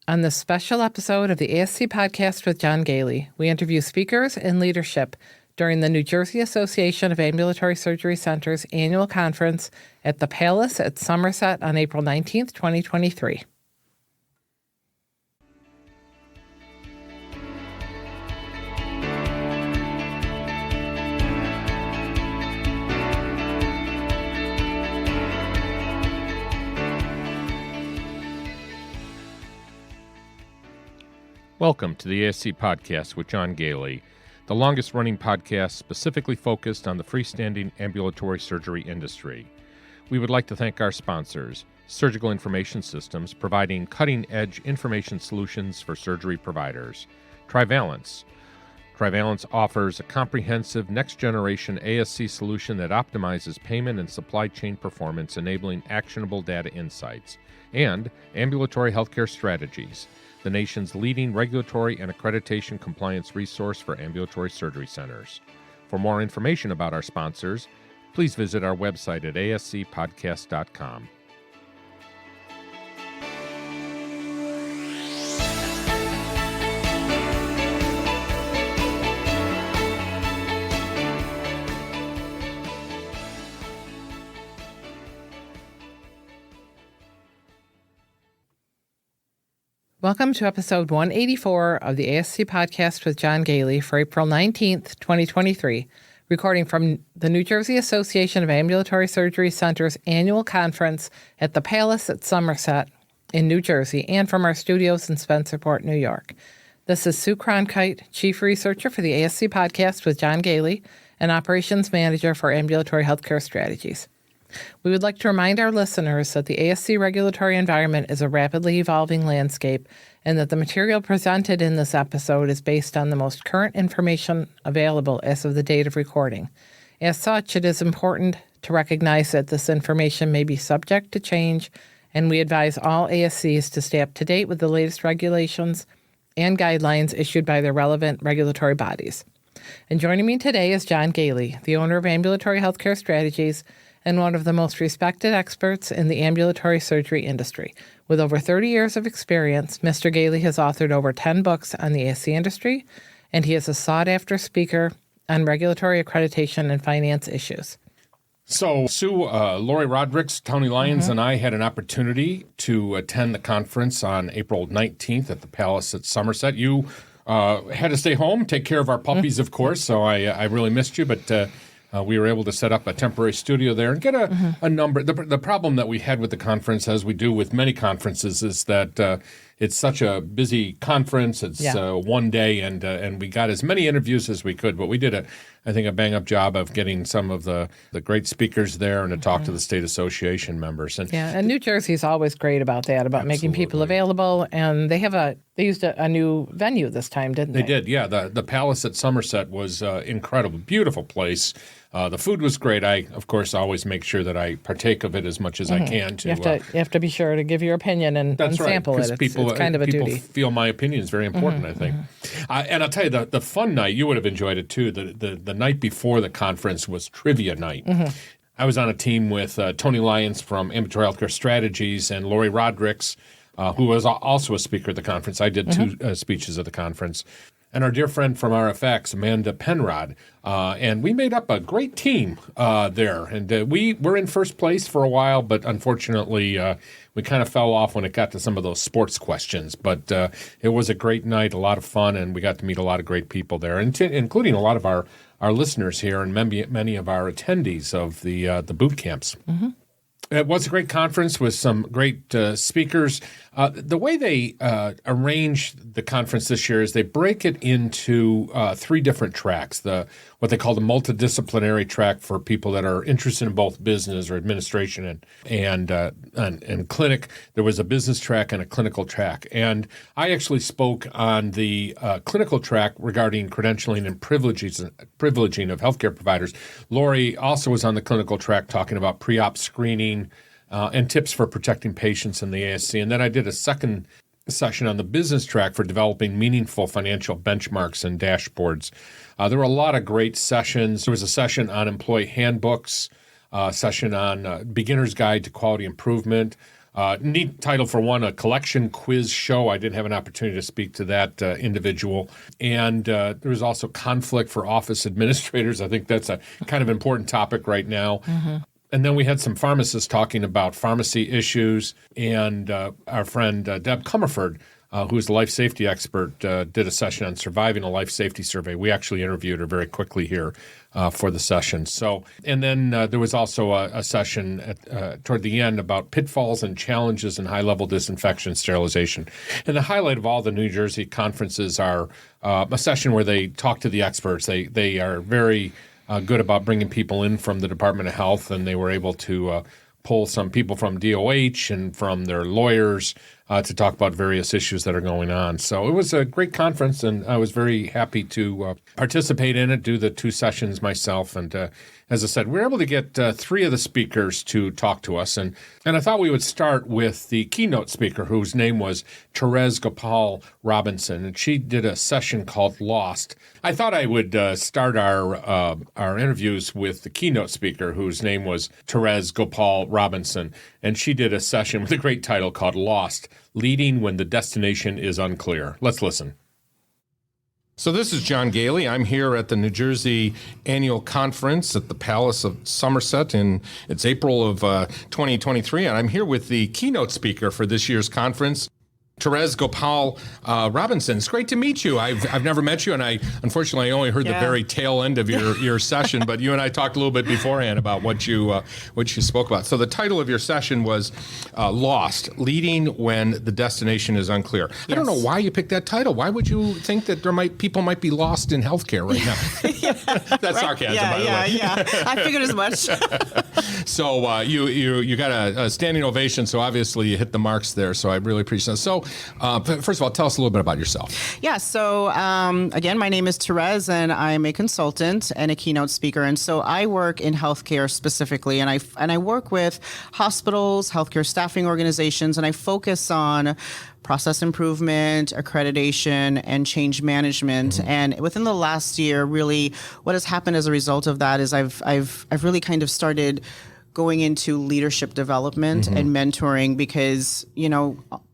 On this special episode of the ASC Podcast with John Goehle, we interview speakers and leadership during the New Jersey Association of Ambulatory Surgery Centers annual conference at the Palace at Somerset on April 19th, 2023. Welcome to the ASC Podcast with John Goehle, the longest-running podcast specifically focused on the freestanding ambulatory surgery industry. We would like to thank our sponsors, Surgical Information Systems, providing cutting-edge information solutions for surgery providers. Trivalence. Trivalence offers a comprehensive next-generation ASC solution that optimizes payment and supply chain performance, enabling actionable data insights. And Ambulatory Healthcare Strategies, the nation's leading regulatory and accreditation compliance resource for ambulatory surgery centers. For more information about our sponsors, please visit our website at ascpodcast.com. Welcome to episode 184 of the ASC Podcast with John Goehle for April 19th, 2023, recording from the New Jersey Association of Ambulatory Surgery Centers annual conference at the Palace at Somerset in New Jersey and from our studios in Spencerport, New York. This is Sue Cronkite, Chief Researcher for the ASC Podcast with John Goehle and Operations Manager for Ambulatory Healthcare Strategies. We would like to remind our listeners that the ASC regulatory environment is a rapidly evolving landscape and that the material presented in this episode is based on the most current information available as of the date of recording. As such, it is important to recognize that this information may be subject to change, and we advise all ASCs to stay up to date with the latest regulations and guidelines issued by their relevant regulatory bodies. And joining me today is John Goehle, the owner of Ambulatory Healthcare Strategies and one of the most respected experts in the ambulatory surgery industry. With over 30 years of experience, Mr. Goehle has authored over 10 books on the ASC industry, and he is a sought-after speaker on regulatory accreditation and finance issues. So, Sue, Lori Rodricks, Tony Lyons, and I had an opportunity to attend the conference on April 19th at the Palace at Somerset. You had to stay home, take care of our puppies, of course, so I really missed you, but we were able to set up a temporary studio there and get a number. The problem that we had with the conference, as we do with many conferences, is that it's such a busy conference. It's one day, and we got as many interviews as we could. But we did, I think, a bang-up job of getting some of the great speakers there and to talk to the state association members. And New Jersey's always great about that, about making people available. And they used a new venue this time, didn't they? They did, yeah. The Palace at Somerset was incredible, beautiful place. The food was great. I, of course, always make sure that I partake of it as much as I can. You have to be sure to give your opinion and sample it. It's kind of a duty. People feel my opinion is very important, I think. And I'll tell you, the fun night, you would have enjoyed it too. The night before the conference was trivia night. I was on a team with Tony Lyons from Ambulatory Healthcare Strategies and Lori Rodricks, who was also a speaker at the conference. I did two speeches at the conference. And our dear friend from RFX, Amanda Penrod. And we made up a great team there. And we were in first place for a while, but unfortunately we kind of fell off when it got to some of those sports questions. But it was a great night, a lot of fun, and we got to meet a lot of great people there, including a lot of our listeners here and many of our attendees of the boot camps. It was a great conference with some great speakers. The way they arrange the conference this year is they break it into three different tracks. What they call the multidisciplinary track for people that are interested in both business or administration and clinic. There was a business track and a clinical track. And I actually spoke on the clinical track regarding credentialing and privileging of healthcare providers. Lori also was on the clinical track talking about pre-op screening and tips for protecting patients in the ASC. And then I did a second session on the business track for developing meaningful financial benchmarks and dashboards. There were a lot of great sessions. There was a session on employee handbooks, a session on beginner's guide to quality improvement, Neat title for one, a collection quiz show. I did have an opportunity to speak to that individual. And there was also conflict for office administrators. I think that's a kind of important topic right now. Mm-hmm. And then we had some pharmacists talking about pharmacy issues. And our friend Deb Comerford, who's a life safety expert, did a session on surviving a life safety survey. We actually interviewed her very quickly here for the session. So, and then there was also a session toward the end about pitfalls and challenges in high-level disinfection and sterilization. And the highlight of all the New Jersey conferences are a session where they talk to the experts. They are very good about bringing people in from the Department of Health, and they were able to pull some people from DOH and from their lawyers to talk about various issues that are going on. So it was a great conference, and I was very happy to participate in it, do the 2 sessions myself. And as I said, we were able to get 3 of the speakers to talk to us. And I thought we would start with the keynote speaker, whose name was Therese Gopal Robinson, and she did a session called Lost. I thought I would start our interviews with the keynote speaker, whose name was Therese Gopal Robinson, and she did a session with a great title called Lost, Leading When the Destination is Unclear. Let's listen. So this is John Goehle. I'm here at the New Jersey Annual Conference at the Palace of Somerset, it's April of 2023, and I'm here with the keynote speaker for this year's conference, Therese Gopal Robinson. It's great to meet you. I've never met you, and I unfortunately only heard the very tail end of your session. But you and I talked a little bit beforehand about what you spoke about. So the title of your session was "Lost: Leading When the Destination is Unclear." Yes. I don't know why you picked that title. Why would you think that people might be lost in healthcare right now? That's sarcasm, by the way. Yeah. I figured as much. So you got a standing ovation. So obviously you hit the marks there. So I really appreciate it. So. First of all, tell us a little bit about yourself. Yeah, so again, my name is Therese, and I'm a consultant and a keynote speaker. And so I work in healthcare specifically, and I work with hospitals, healthcare staffing organizations, and I focus on process improvement, accreditation, and change management. Mm-hmm. And within the last year, really, what has happened as a result of that is I've really kind of started going into leadership development and mentoring because,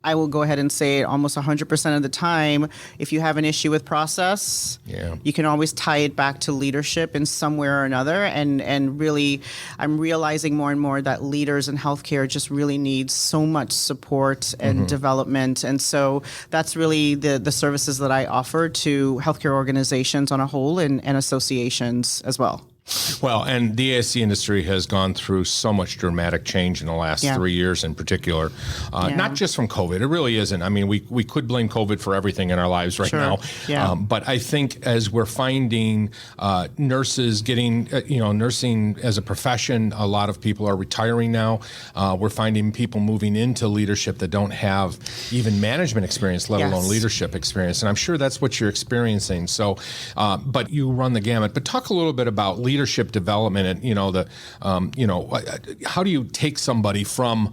I will go ahead and say almost 100% of the time, if you have an issue with process, you can always tie it back to leadership in some way or another. And really, I'm realizing more and more that leaders in healthcare just really need so much support and development. And so that's really the services that I offer to healthcare organizations on a whole and associations as well. Well, and the ASC industry has gone through so much dramatic change in the last 3 years in particular, not just from COVID. It really isn't. I mean, we could blame COVID for everything in our lives right now. Yeah. But I think as we're finding nurses getting, nursing as a profession, a lot of people are retiring now. We're finding people moving into leadership that don't have even management experience, let alone leadership experience. And I'm sure that's what you're experiencing. So, but you run the gamut. But talk a little bit about leadership development and, how do you take somebody from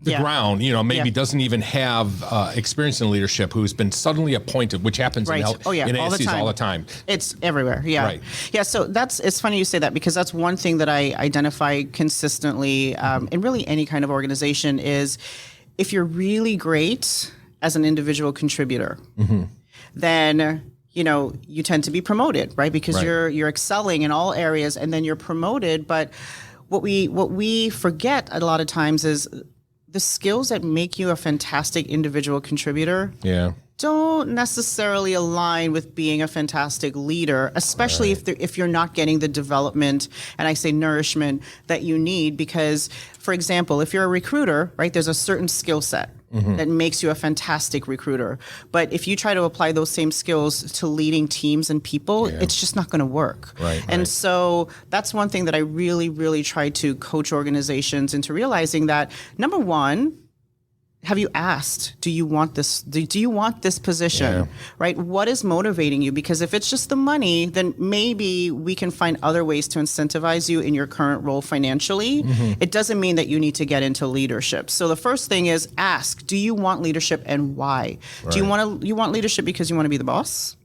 the ground, maybe doesn't even have experience in leadership, who's been suddenly appointed, which happens in ASCs all the time. It's everywhere. Yeah. Right. Yeah. So it's funny you say that because that's one thing that I identify consistently in really any kind of organization is if you're really great as an individual contributor, then you tend to be promoted, right? Because you're excelling in all areas, and then you're promoted. But what we forget a lot of times is the skills that make you a fantastic individual contributor don't necessarily align with being a fantastic leader, especially if you're not getting the development, and I say nourishment, that you need. Because, for example, if you're a recruiter, right, there's a certain skill set that makes you a fantastic recruiter. But if you try to apply those same skills to leading teams and people, it's just not going to work. And so that's one thing that I really, really try to coach organizations into realizing that, number one, have you asked, do you want this position, right? What is motivating you? Because if it's just the money, then maybe we can find other ways to incentivize you in your current role financially. It doesn't mean that you need to get into leadership. So the first thing is ask, do you want leadership and why? Do you want leadership because you want to be the boss?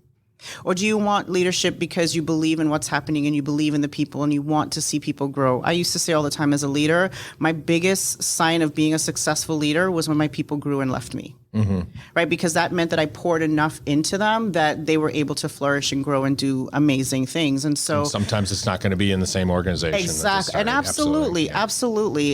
Or do you want leadership because you believe in what's happening and you believe in the people and you want to see people grow? I used to say all the time as a leader, my biggest sign of being a successful leader was when my people grew and left me. Right? Because that meant that I poured enough into them that they were able to flourish and grow and do amazing things. And so sometimes it's not going to be in the same organization. Exactly. And absolutely.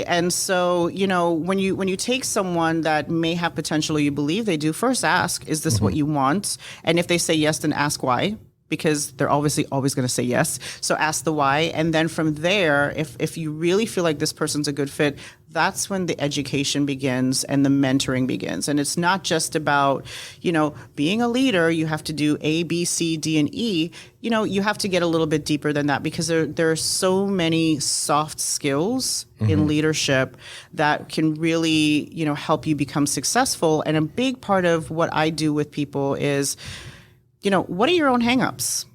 And so, when you take someone that may have potential, you believe they do, first ask, is this what you want? And if they say yes, then ask why. Because they're obviously always going to say yes. So ask the why. And then from there, if you really feel like this person's a good fit, that's when the education begins and the mentoring begins. And it's not just about, being a leader, you have to do A, B, C, D, and E. You have to get a little bit deeper than that because there are so many soft skills in leadership that can really, help you become successful. And a big part of what I do with people is, what are your own hangups?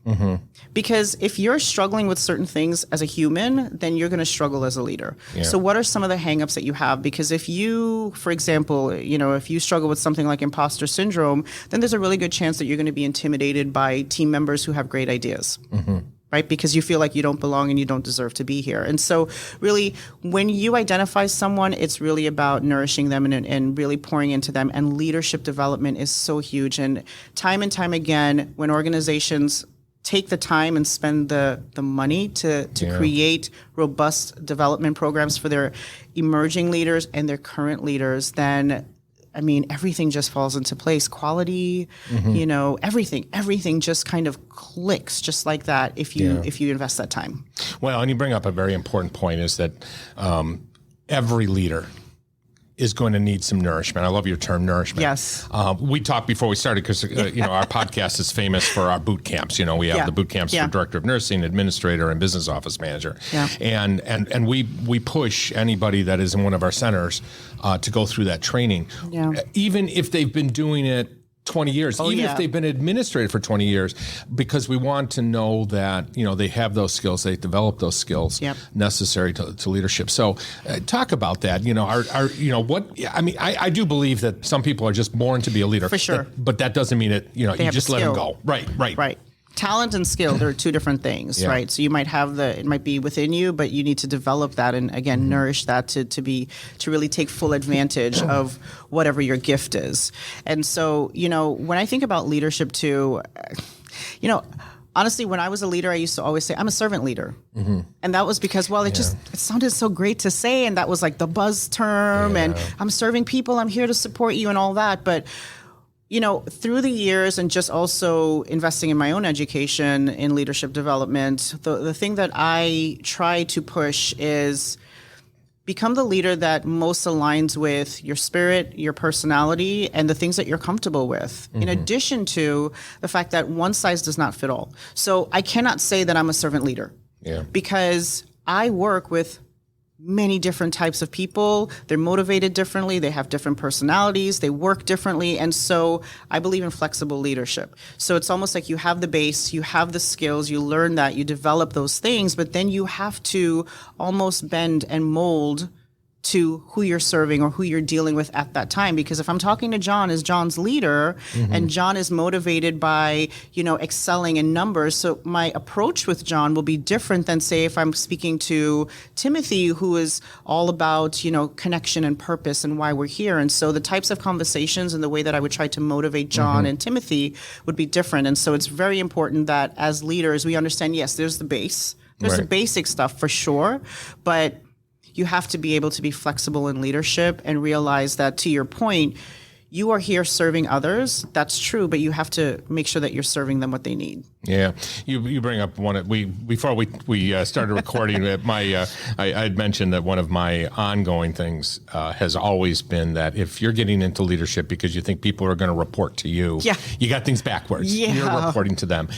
Because if you're struggling with certain things as a human, then you're going to struggle as a leader. Yeah. So what are some of the hangups that you have? Because if you, for example, if you struggle with something like imposter syndrome, then there's a really good chance that you're going to be intimidated by team members who have great ideas. Right? Because you feel like you don't belong and you don't deserve to be here. And so really, when you identify someone, it's really about nourishing them and really pouring into them. And leadership development is so huge. And time again, when organizations take the time and spend the money to create robust development programs for their emerging leaders and their current leaders, then everything just falls into place. Quality, everything just kind of clicks just like that if you invest that time. Well, and you bring up a very important point is that every leader is going to need some nourishment. I love your term nourishment. Yes. We talked before we started because, our podcast is famous for our boot camps. We have the boot camps for Director of Nursing, Administrator, and Business Office Manager. Yeah. And we push anybody that is in one of our centers to go through that training. Yeah. Even if they've been doing it 20 years, if they've been administrated for 20 years, because we want to know that, they have those skills, they develop those skills necessary to leadership. So talk about that, I do believe that some people are just born to be a leader. For sure. But that doesn't mean it, you just let them go. Right. Talent and skill, they're two different things, right? So you might have it might be within you, but you need to develop that and again, nourish that to really take full advantage of whatever your gift is. And so, when I think about leadership too, honestly, when I was a leader, I used to always say, I'm a servant leader. And that was because, it sounded so great to say. And that was like the buzz term and I'm serving people, I'm here to support you and all that. But through the years and just also investing in my own education in leadership development, the thing that I try to push is become the leader that most aligns with your spirit, your personality, and the things that you're comfortable with, in addition to the fact that one size does not fit all. So I cannot say that I'm a servant leader because I work with many different types of people. They're motivated differently. They have different personalities. They work differently. And so I believe in flexible leadership. So it's almost like you have the base, you have the skills, you learn that, you develop those things, but then you have to almost bend and mold to who you're serving or who you're dealing with at that time. Because if I'm talking to John as John's leader and John is motivated by, excelling in numbers, so my approach with John will be different than, say, if I'm speaking to Timothy, who is all about, connection and purpose and why we're here. And so the types of conversations and the way that I would try to motivate John and Timothy would be different. And so it's very important that as leaders, we understand, yes, there's the base. There's the basic stuff for sure, but you have to be able to be flexible in leadership and realize that, to your point, you are here serving others. That's true, but you have to make sure that you're serving them what they need. Yeah, you bring up before we started recording. I had mentioned that one of my ongoing things has always been that if you're getting into leadership because you think people are going to report to you, you got things backwards. Yeah. You're reporting to them.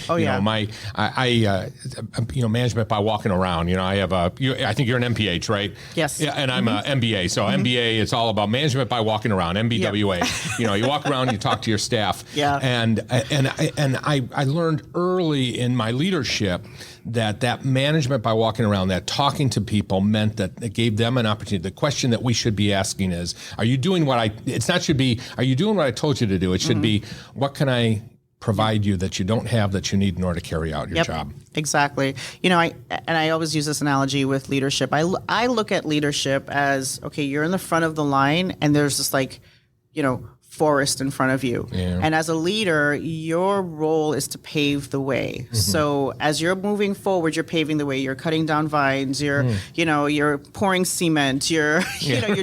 Management by walking around. I have I think you're an MPH, right? Yes. Yeah, and I'm a MBA. So MBA, it's all about management by walking around. MBWA. Yep. You walk around, you talk to your staff. Yeah. And I learned early in my leadership that management by walking around, that talking to people meant that it gave them an opportunity. The question that we should be asking is, are you doing what I told you to do? It should be, what can I provide you that you don't have that you need in order to carry out your job. Exactly. I always use this analogy with leadership. I look at leadership as, okay, you're in the front of the line and there's this forest in front of you. Yeah. And as a leader, your role is to pave the way. Mm-hmm. So as you're moving forward, you're paving the way. You're cutting down vines. You're pouring cement. You're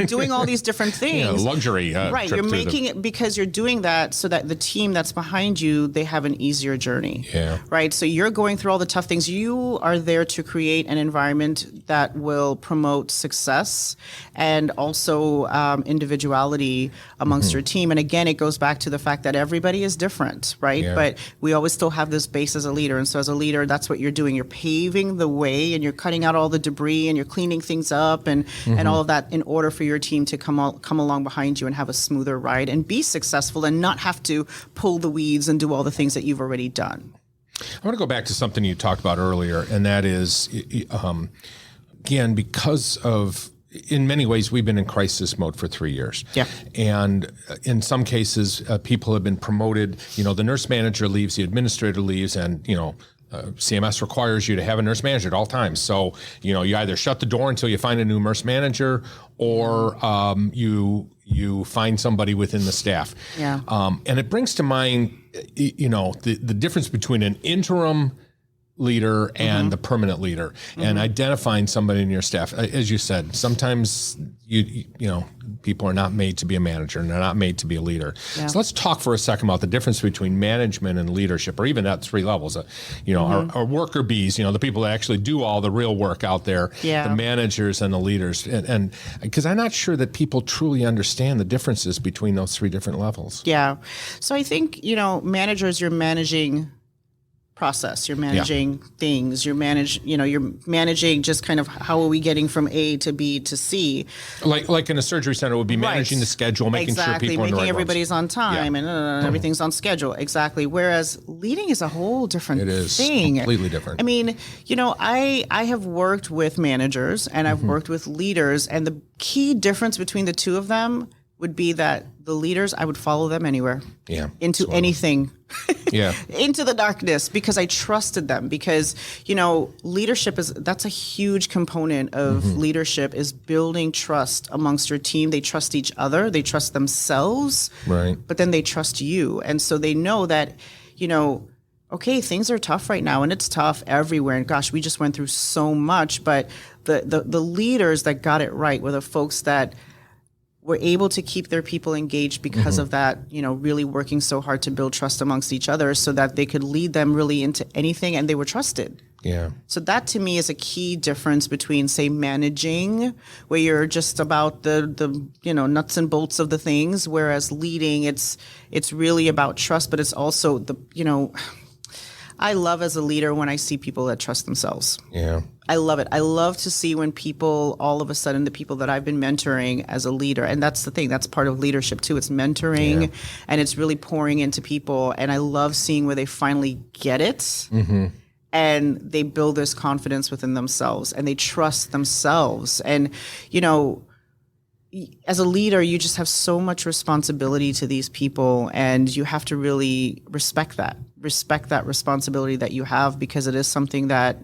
doing all these different things. Luxury. Right. You're making it because you're doing that so that the team that's behind you, they have an easier journey. Yeah. Right. So you're going through all the tough things. You are there to create an environment that will promote success and also individuality amongst your team. And again, it goes back to the fact that everybody is different, right? Yeah. But we always still have this base as a leader. And so as a leader, that's what you're doing. You're paving the way and you're cutting out all the debris and you're cleaning things up and all of that in order for your team to come along behind you and have a smoother ride and be successful and not have to pull the weeds and do all the things that you've already done. I want to go back to something you talked about earlier, and that is, again, because of, in many ways, we've been in crisis mode for 3 years. Yeah. And in some cases, people have been promoted. The nurse manager leaves, the administrator leaves, and, CMS requires you to have a nurse manager at all times. So, you either shut the door until you find a new nurse manager or you find somebody within the staff. Yeah. And it brings to mind, the difference between an interim leader and the permanent leader, and identifying somebody in your staff. As you said, sometimes people are not made to be a manager and they're not made to be a leader. Yeah. So let's talk for a second about the difference between management and leadership, or even at 3 levels. Our worker bees, the people that actually do all the real work out there, the managers and the leaders. And because I'm not sure that people truly understand the differences between those 3 different levels. Yeah. So I think, managers, you're managing process, you're managing things, you're managing just kind of how are we getting from A to B to C. Like in a surgery center would be managing the schedule, making sure people are in the right everybody's rooms. On time and everything's on schedule. Exactly. Whereas leading is a whole different thing. It is completely different. I mean, I have worked with managers and I've worked with leaders, and the key difference between the two of them would be that the leaders, I would follow them anywhere. Yeah. Into anything. Yeah. Into the darkness, because I trusted them, because, leadership that's a huge component of leadership, is building trust amongst your team. They trust each other, they trust themselves, right? But then they trust you. And so they know that, okay, things are tough right now, and it's tough everywhere. And gosh, we just went through so much, but the leaders that got it right were the folks that were able to keep their people engaged because of that, really working so hard to build trust amongst each other so that they could lead them really into anything, and they were trusted. Yeah. So that to me is a key difference between, say, managing, where you're just about the nuts and bolts of the things, whereas leading, it's really about trust, but it's also I love as a leader when I see people that trust themselves. Yeah. I love it. I love to see when people, all of a sudden, the people that I've been mentoring as a leader, and that's the thing, that's part of leadership too. It's mentoring and it's really pouring into people. And I love seeing where they finally get it and they build this confidence within themselves and they trust themselves. And, as a leader, you just have so much responsibility to these people, and you have to really respect that responsibility that you have, because it is something that,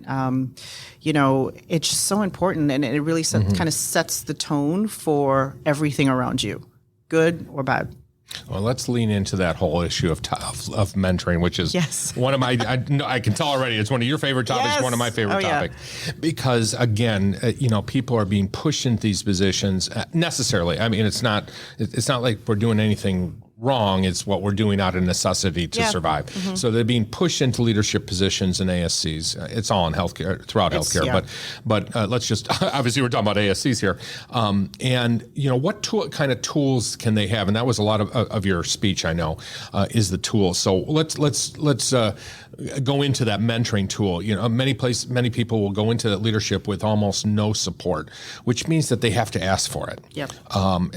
it's just so important, and it really kind of sets the tone for everything around you, good or bad. Well, let's lean into that whole issue of mentoring, which is one of my, I can tell already, it's one of your favorite topics, one of my favorite topics. Because again, people are being pushed into these positions necessarily. I mean, it's not like we're doing anything wrong. It's what we're doing out of necessity to survive. So they're being pushed into leadership positions in ASCs. It's all in healthcare, throughout healthcare. But let's just, obviously we're talking about ASCs here. And what kind of tools can they have? And that was a lot of your speech, I know, is the tools. So let's go into that mentoring tool. Many people will go into leadership with almost no support, which means that they have to ask for it. Yep.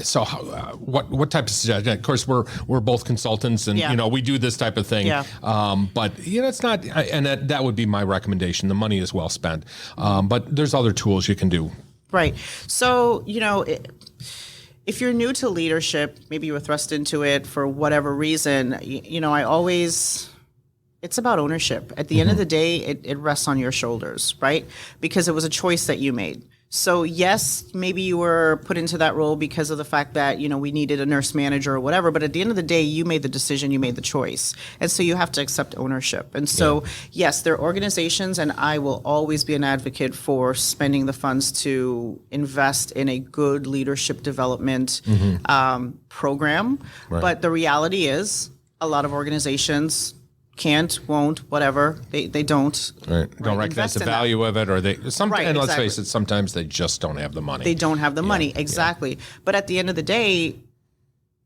So what type of suggestion? Of course, we're both consultants, and we do this type of thing. Yeah. But it's not, and that would be my recommendation. The money is well spent, but there's other tools you can do. Right. So if you're new to leadership, maybe you were thrust into it for whatever reason. I always it's about ownership. At the end of the day, it rests on your shoulders, right? Because it was a choice that you made. So yes, maybe you were put into that role because of the fact that, we needed a nurse manager or whatever, but at the end of the day, you made the decision, you made the choice. And so you have to accept ownership. And so, yes, there are organizations, and I will always be an advocate for spending the funds to invest in a good leadership development program. Right. But the reality is a lot of organizations can't, won't, whatever. They don't. Right. Don't recognize the value of it, or and let's exactly. face it, sometimes they just don't have the money. They don't have the money, exactly. But at the end of the day,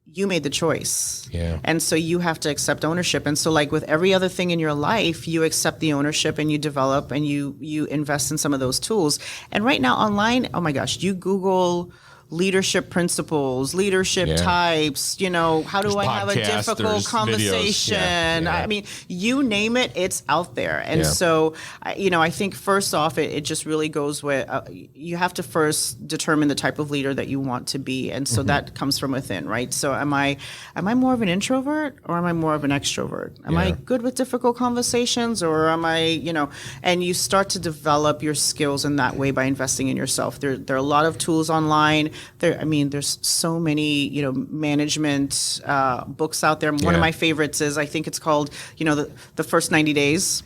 you made the choice. Yeah. And so you have to accept ownership. And so like with every other thing in your life, you accept the ownership and you develop and you invest in some of those tools. And right now online, oh my gosh, you Google leadership principles, leadership types, how do I have a difficult conversation? Videos. I mean, you name it, it's out there. And so, I think first off, it just really goes with, you have to first determine the type of leader that you want to be. And so that comes from within, right? So am I more of an introvert or am I more of an extrovert? Am I good with difficult conversations or am I, and you start to develop your skills in that way by investing in yourself. There are a lot of tools online. There's so many, management books out there. One of my favorites is, I think it's called, the First 90 Days.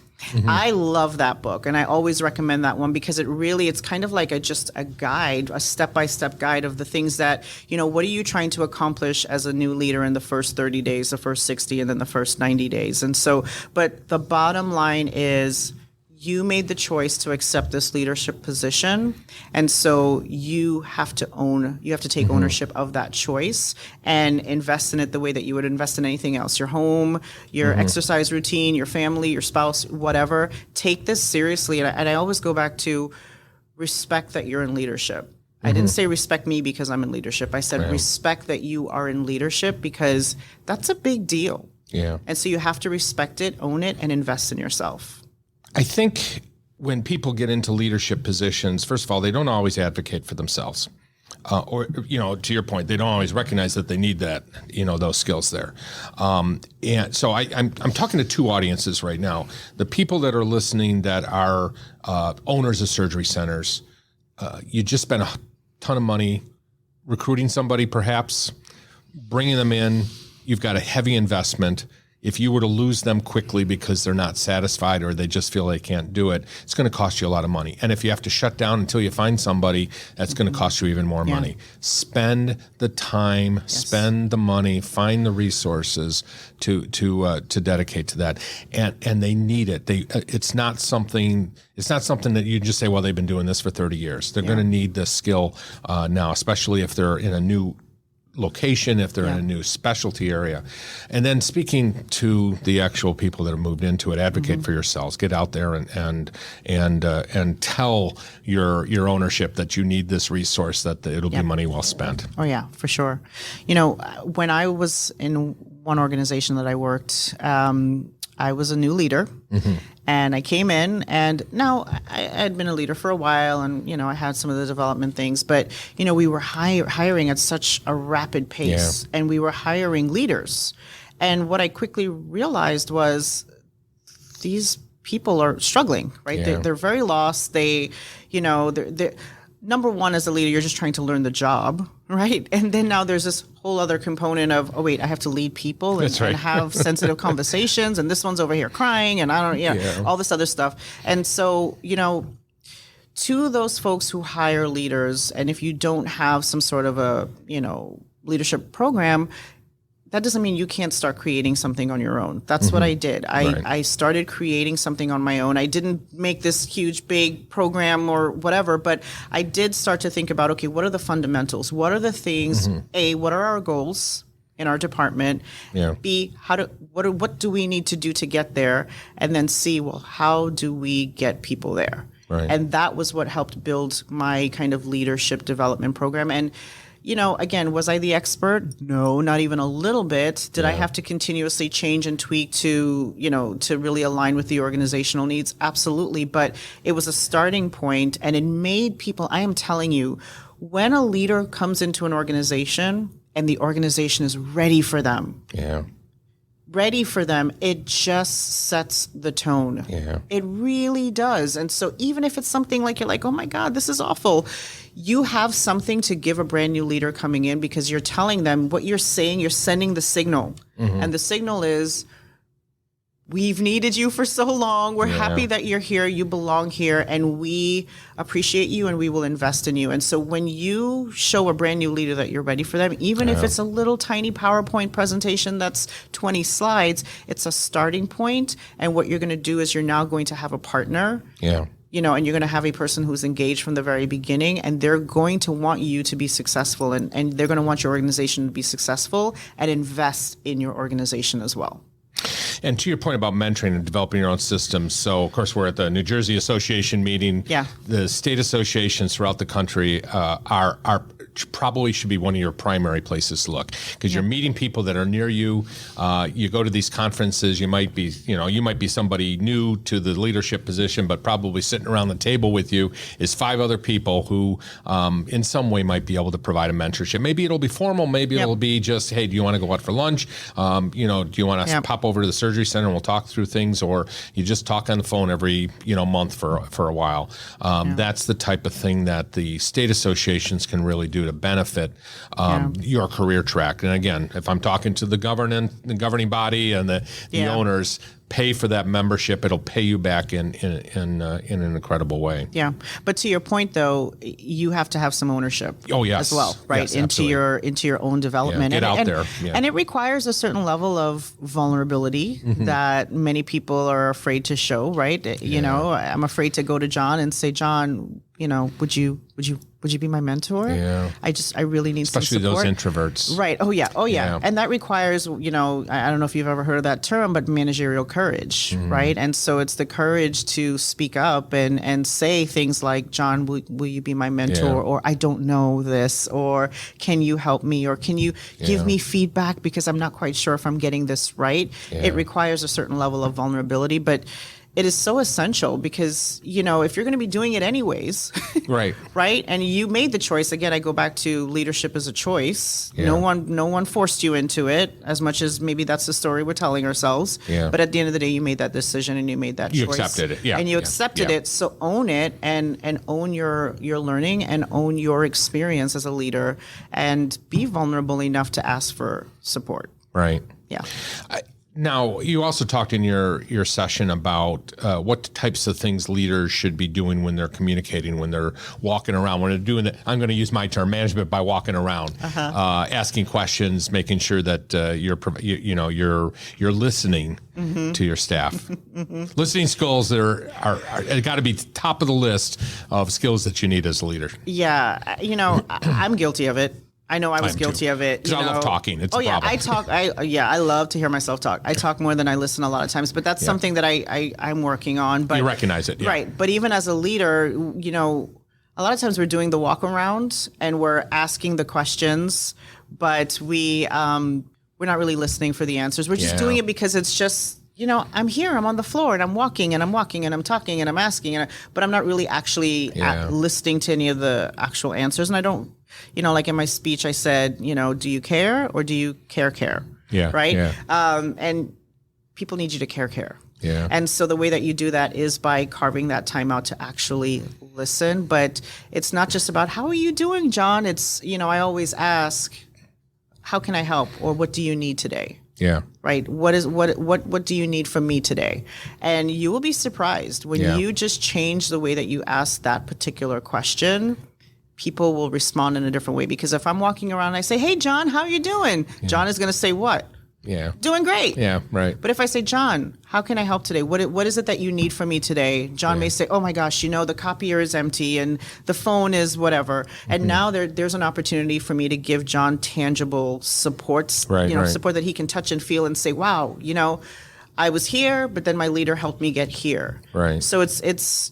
I love that book, and I always recommend that one because it's kind of like just a guide, a step-by-step guide of the things that, what are you trying to accomplish as a new leader in the first 30 days, the first 60, and then the first 90 days. And so, but the bottom line is, you made the choice to accept this leadership position. And so you have to take ownership of that choice and invest in it the way that you would invest in anything else. Your home, your exercise routine, your family, your spouse, whatever. Take this seriously. And I always go back to respect that you're in leadership. I didn't say respect me because I'm in leadership. I said respect that you are in leadership because that's a big deal. Yeah. And so you have to respect it, own it, and invest in yourself. I think when people get into leadership positions, first of all, they don't always advocate for themselves. Or, to your point, they don't always recognize that they need that, those skills there. And so I'm talking to two audiences right now. The people that are listening that are owners of surgery centers, you just spent a ton of money recruiting somebody, perhaps, bringing them in. You've got a heavy investment. If you were to lose them quickly because they're not satisfied or they just feel they can't do it, it's going to cost you a lot of money. And if you have to shut down until you find somebody, that's going to cost you even more money. Spend the time, spend the money, find the resources to dedicate to that. And they need it. It's not something that you just say, well, they've been doing this for 30 years. They're going to need this skill now, especially if they're in a new location, if they're in a new specialty area. And then speaking to the actual people that have moved into it, advocate for yourselves. Get out there and tell your ownership that you need this resource, that it'll be money well spent. Oh yeah, for sure. When I was in one organization that I worked, I was a new leader, and I came in, and now I had been a leader for a while, and I had some of the development things, but we were hiring at such a rapid pace, and we were hiring leaders, and what I quickly realized was these people are struggling, right? They're very lost. They're number one, as a leader, you're just trying to learn the job, right? And then now there's this whole other component of, oh wait, I have to lead people and have sensitive conversations, and this one's over here crying, and I don't, all this other stuff. And so, to those folks who hire leaders, and if you don't have some sort of a, leadership program, that doesn't mean you can't start creating something on your own. That's what I did. I started creating something on my own. I didn't make this huge, big program or whatever, but I did start to think about, okay, what are the fundamentals? What are the things? A, what are our goals in our department? B, what do we need to do to get there? And then C, well, how do we get people there? Right. And that was what helped build my kind of leadership development program. And again, was I the expert? No, not even a little bit. Did I have to continuously change and tweak to really align with the organizational needs? Absolutely. But it was a starting point, and it made people, I am telling you, when a leader comes into an organization and the organization is ready for them, ready for them, it just sets the tone. Yeah. It really does. And so even if it's something like you're like, oh my God, this is awful, you have something to give a brand new leader coming in, because you're telling them what you're saying, you're sending the signal. And the signal is, we've needed you for so long. We're happy that you're here. You belong here, and we appreciate you, and we will invest in you. And so when you show a brand new leader that you're ready for them, even if it's a little tiny PowerPoint presentation that's 20 slides, it's a starting point. And what you're going to do is you're now going to have a partner. Yeah. You know, and you're going to have a person who's engaged from the very beginning, and they're going to want you to be successful, and they're going to want your organization to be successful and invest in your organization as well. And to your point about mentoring and developing your own systems, so of course we're at the New Jersey Association meeting. Yeah. The state associations throughout the country are probably should be one of your primary places to look, because you're meeting people that are near you. You go to these conferences, you might be somebody new to the leadership position, but probably sitting around the table with you is 5 other people who in some way might be able to provide a mentorship. Maybe it'll be formal, maybe it'll be just, hey, do you want to go out for lunch? Do you want to pop over to the surgery center and we'll talk through things, or you just talk on the phone every month for a while. That's the type of thing that the state associations can really do to benefit your career track. And again, if I'm talking to the governing body and the owners, pay for that membership. It'll pay you back in an incredible way. Yeah, but to your point, though, you have to have some ownership. Oh yes, as well, right? Yes, into your own development. Get out there, and it requires a certain level of vulnerability that many people are afraid to show. Right? You know, I'm afraid to go to John and say, John, would you be my mentor? Yeah. I really need especially some support. those introverts. Right. Oh yeah. And that requires, I don't know if you've ever heard of that term, but managerial courage, right? And so it's the courage to speak up and say things like, John, will you be my mentor? Or I don't know this, or can you help me? Or can you give me feedback, because I'm not quite sure if I'm getting this right? Yeah. It requires a certain level of vulnerability, but it is so essential, because, if you're going to be doing it anyways, right. And you made the choice. Again, I go back to leadership as a choice. Yeah. No one forced you into it, as much as maybe that's the story we're telling ourselves. Yeah. But at the end of the day, you made that decision and you made that choice. You accepted it. Yeah. And you accepted it. So own it and own your learning and own your experience as a leader, and be vulnerable enough to ask for support. Right. Yeah. Now, you also talked in your session about what types of things leaders should be doing when they're communicating, when they're walking around, when they're doing the, I'm going to use my term, management by walking around, asking questions, making sure that you're listening to your staff. Listening skills are got to be top of the list of skills that you need as a leader. Yeah, I'm guilty of it. I know I was guilty of it. Because I love talking. It's a problem. I love to hear myself talk. I talk more than I listen a lot of times, but that's something that I'm working on. But you recognize it, right? But even as a leader, a lot of times we're doing the walk around and we're asking the questions, but we're not really listening for the answers. We're just doing it because it's just, I'm here, I'm on the floor, and I'm walking, and I'm talking, and I'm asking, but I'm not really actually listening to any of the actual answers. And I don't, like in my speech, I said, do you care or do you care? Yeah. Right? Yeah. And people need you to care. Yeah. And so the way that you do that is by carving that time out to actually listen. But it's not just about, how are you doing, John? It's, I always ask, how can I help? Or what do you need today? Yeah. Right. What do you need from me today? And you will be surprised when you just change the way that you ask that particular question. People will respond in a different way, because if I'm walking around and I say, hey, John, how are you doing? Yeah. John is going to say what? Yeah. Doing great. Yeah, right. But if I say, John, how can I help today? What is it that you need from me today? John may say, oh my gosh, the copier is empty and the phone is whatever. And now there's an opportunity for me to give John tangible supports, support that he can touch and feel and say, wow, I was here, but then my leader helped me get here. Right. So it's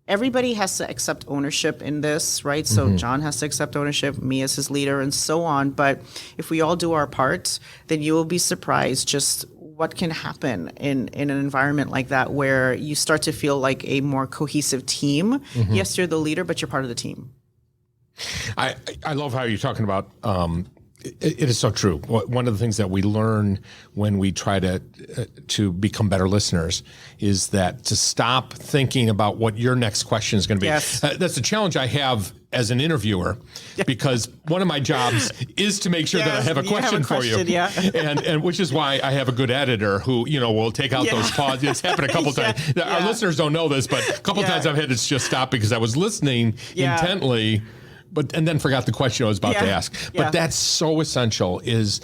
everybody has to accept ownership in this, right? So John has to accept ownership, me as his leader, and so on. But if we all do our part, then you will be surprised just what can happen in an environment like that, where you start to feel like a more cohesive team. Yes, you're the leader, but you're part of the team. I love how you're talking about It is so true. One of the things that we learn when we try to become better listeners is that to stop thinking about what your next question is going to be. Yes. That's a challenge I have as an interviewer, because one of my jobs is to make sure that I have a question for you. Yeah. and which is why I have a good editor who, will take out those pauses. It's happened a couple times. Our listeners don't know this, but a couple times I've had to just stop because I was listening intently, and then forgot the question I was about to ask. But that's so essential is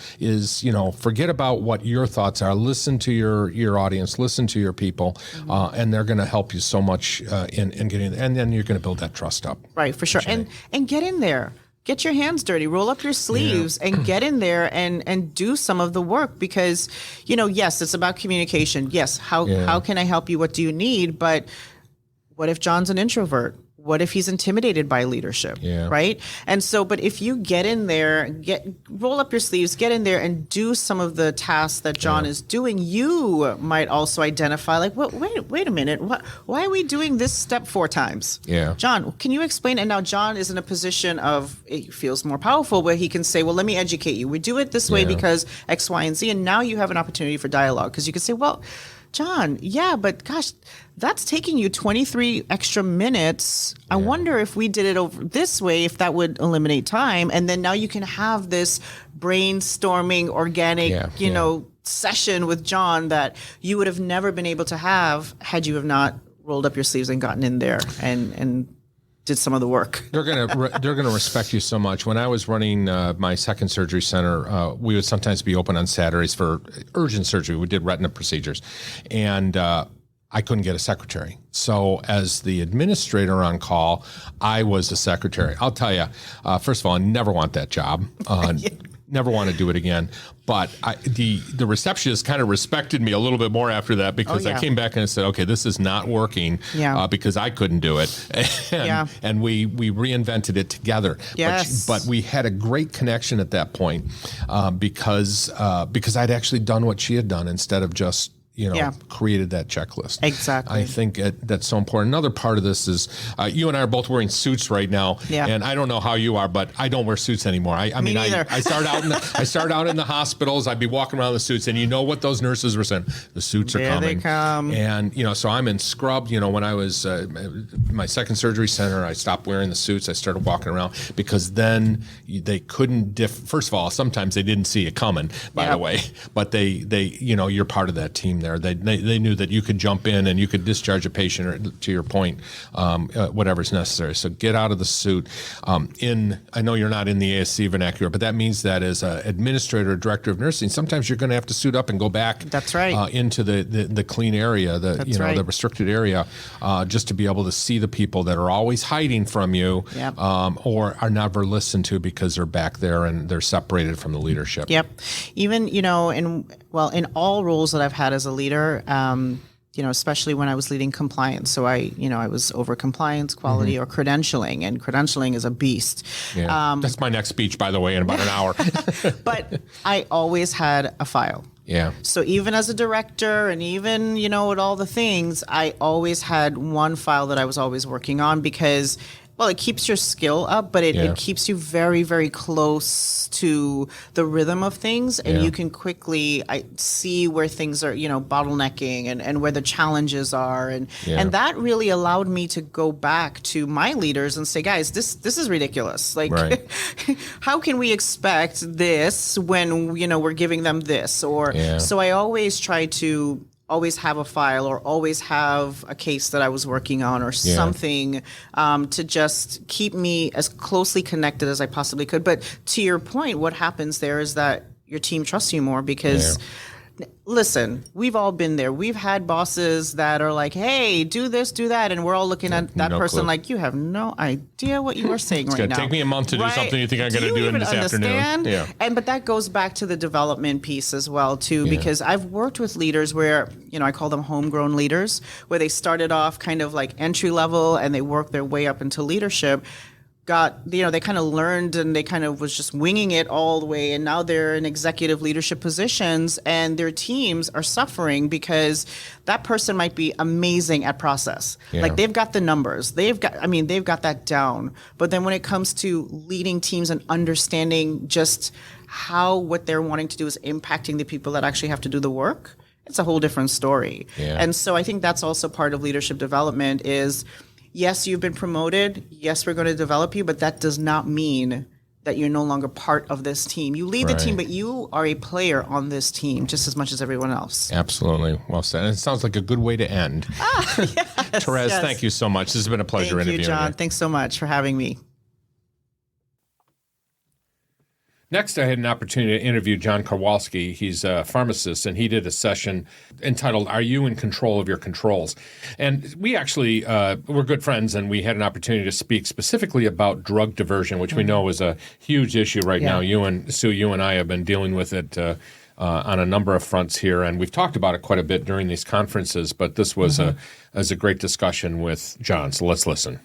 forget about what your thoughts are. Listen to your audience, listen to your people, and they're going to help you so much in getting, and then you're going to build that trust up. Right, for sure. And get in there. Get your hands dirty, roll up your sleeves and get in there and do some of the work, because, yes, it's about communication. Yes. How can I help you? What do you need? But what if John's an introvert? What if he's intimidated by leadership, right? And so, but if you get in there, roll up your sleeves, get in there and do some of the tasks that John is doing, you might also identify, like, wait a minute, why are we doing this step 4 times? Yeah. John, can you explain? And now John is in a position of, it feels more powerful, where he can say, well, let me educate you. We do it this way because X, Y, and Z. And now you have an opportunity for dialogue, because you can say, well, John, but gosh, that's taking you 23 extra minutes. I wonder if we did it over this way, if that would eliminate time. And then now you can have this brainstorming, organic, session with John that you would have never been able to have had you have not rolled up your sleeves and gotten in there and did some of the work. They're gonna respect you so much. When I was running my second surgery center, we would sometimes be open on Saturdays for urgent surgery. We did retina procedures, and I couldn't get a secretary. So as the administrator on call, I was the secretary. I'll tell you, first of all, I never want that job. Never want to do it again. But the receptionist kind of respected me a little bit more after that, because I came back and I said, okay, this is not working because I couldn't do it. And we reinvented it together. Yes. But we had a great connection at that point because I'd actually done what she had done instead of just created that checklist. Exactly. I think that's so important. Another part of this is you and I are both wearing suits right now, and I don't know how you are, but I don't wear suits anymore. I mean, I started out in the hospitals. I'd be walking around in the suits, and you know what those nurses were saying? The suits are coming. There they come. And so I'm in scrub. When I was my second surgery center, I stopped wearing the suits. I started walking around, because then they couldn't first of all, sometimes they didn't see it coming, by the way, but they you're part of that team there. They knew that you could jump in and you could discharge a patient, or, to your point, whatever's necessary. So get out of the suit. I know you're not in the ASC vernacular, but that means that as an administrator or director of nursing, sometimes you're going to have to suit up and go back. That's right. Into the clean area, the restricted area, just to be able to see the people that are always hiding from you, or are never listened to because they're back there and they're separated from the leadership. Yep. Even in all roles that I've had as a leader, especially when I was leading compliance. So I was over compliance, quality, or credentialing, and credentialing is a beast. Yeah. That's my next speech, by the way, in about an hour. But I always had a file. Yeah. So even as a director, and even, with all the things, I always had one file that I was always working on, because it keeps your skill up, but it keeps you very, very close to the rhythm of things, and you can quickly see where things are, bottlenecking and where the challenges are, and that really allowed me to go back to my leaders and say, guys, this is ridiculous. Like, how can we expect this when we're giving them this? Or so I always try to always have a file, or always have a case that I was working on, or something to just keep me as closely connected as I possibly could. But to your point, what happens there is that your team trusts you more, because listen, we've all been there. We've had bosses that are like, hey, do this, do that. And we're all looking at that person like, you have no idea what you are saying right now. It's going to take me a month to do something you think I'm going to do in this afternoon. Yeah. But that goes back to the development piece as well, too, because I've worked with leaders where, I call them homegrown leaders, where they started off kind of like entry level and they worked their way up into leadership. They kind of learned, and they kind of was just winging it all the way, and now they're in executive leadership positions, and their teams are suffering because that person might be amazing at process. Like, they've got the numbers, they've got that down. But then when it comes to leading teams and understanding just how what they're wanting to do is impacting the people that actually have to do the work, it's a whole different story. Yeah. And so I think that's also part of leadership development is, yes, you've been promoted. Yes, we're going to develop you, but that does not mean that you're no longer part of this team. You lead the team, but you are a player on this team just as much as everyone else. Absolutely. Well said. And it sounds like a good way to end. Yes, Therese, yes. thank you so much. This has been a pleasure Thank interviewing you, John. you. Thanks so much for having me. Next, I had an opportunity to interview John Kowalski. He's a pharmacist, and he did a session entitled, Are You in Control of Your Controls? And we actually were good friends, and we had an opportunity to speak specifically about drug diversion, which we know is a huge issue right now. Sue, you and I have been dealing with it on a number of fronts here, and we've talked about it quite a bit during these conferences, but this was a great discussion with John, so let's listen.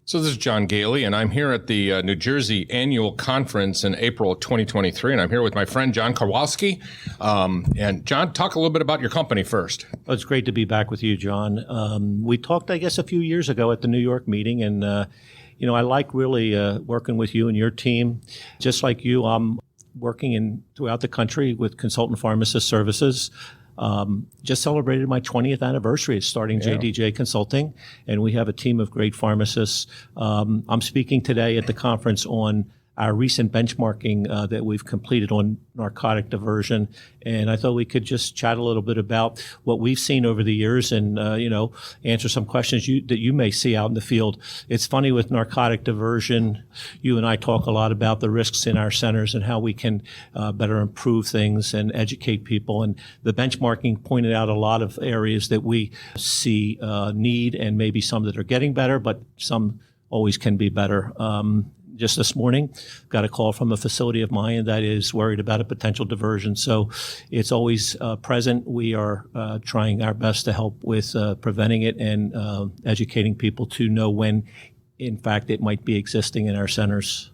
So this is John Goehle, and I'm here at the New Jersey Annual Conference in April of 2023, and I'm here with my friend John Kowalski. And John, talk a little bit about your company first. Well, it's great to be back with you, John. We talked, I guess, a few years ago at the New York meeting, and I like really working with you and your team. Just like you, I'm working throughout the country with consultant pharmacist services. Just celebrated my 20th anniversary of starting JDJ Consulting, and we have a team of great pharmacists. I'm speaking today at the conference on our recent benchmarking that we've completed on narcotic diversion, and I thought we could just chat a little bit about what we've seen over the years and, answer some questions that you may see out in the field. It's funny with narcotic diversion, you and I talk a lot about the risks in our centers and how we can better improve things and educate people. And the benchmarking pointed out a lot of areas that we see need and maybe some that are getting better, but some always can be better. Just this morning, got a call from a facility of mine that is worried about a potential diversion. So it's always present. We are trying our best to help with preventing it and educating people to know when, in fact, it might be existing in our centers.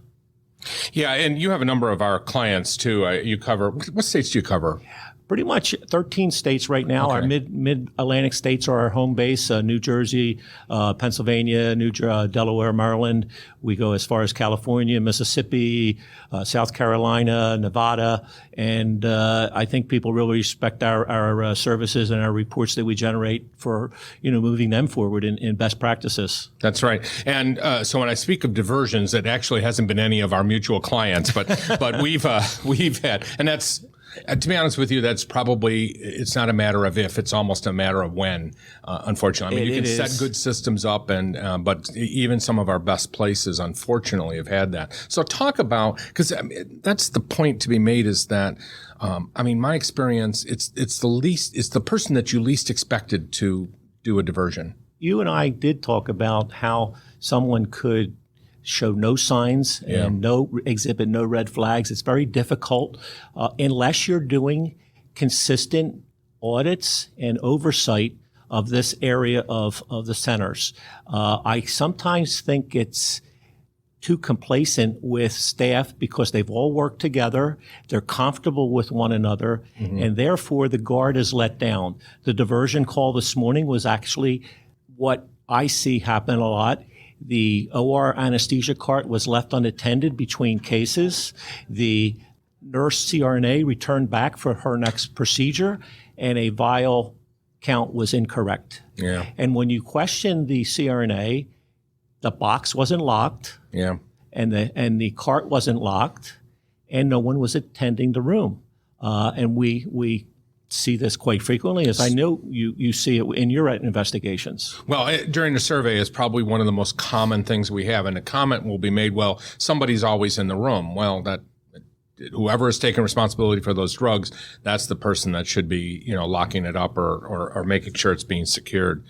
Yeah, and you have a number of our clients, too. You cover, what states do you cover? Pretty much 13 states right now. Okay. Our mid-Atlantic states are our home base, New Jersey, Pennsylvania, Delaware, Maryland. We go as far as California, Mississippi, South Carolina, Nevada. And I think people really respect our services and our reports that we generate for, moving them forward in best practices. That's right. And so when I speak of diversions, it actually hasn't been any of our mutual clients, but we've had, and that's, to be honest with you, that's probably, it's not a matter of if, it's almost a matter of when, unfortunately. I mean, you can set good systems up, but even some of our best places, unfortunately, have had that. So talk about, because that's the point to be made is that, my experience, it's the person that you least expected to do a diversion. You and I did talk about how someone could show no signs and exhibit no red flags. It's very difficult unless you're doing consistent audits and oversight of this area of the centers. I sometimes think it's too complacent with staff because they've all worked together, they're comfortable with one another, and therefore the guard is let down. The diversion call this morning was actually what I see happen a lot. The OR anesthesia cart was left unattended between cases. The nurse CRNA returned back for her next procedure, and a vial count was incorrect. Yeah. And when you question the CRNA, the box wasn't locked. Yeah. And the cart wasn't locked, and no one was attending the room. And we see this quite frequently, as I know you see it in your investigations. Well, during the survey is probably one of the most common things we have, and a comment will be made, well, somebody's always in the room. Well, that whoever is taking responsibility for those drugs, that's the person that should be, locking it up or making sure it's being secured.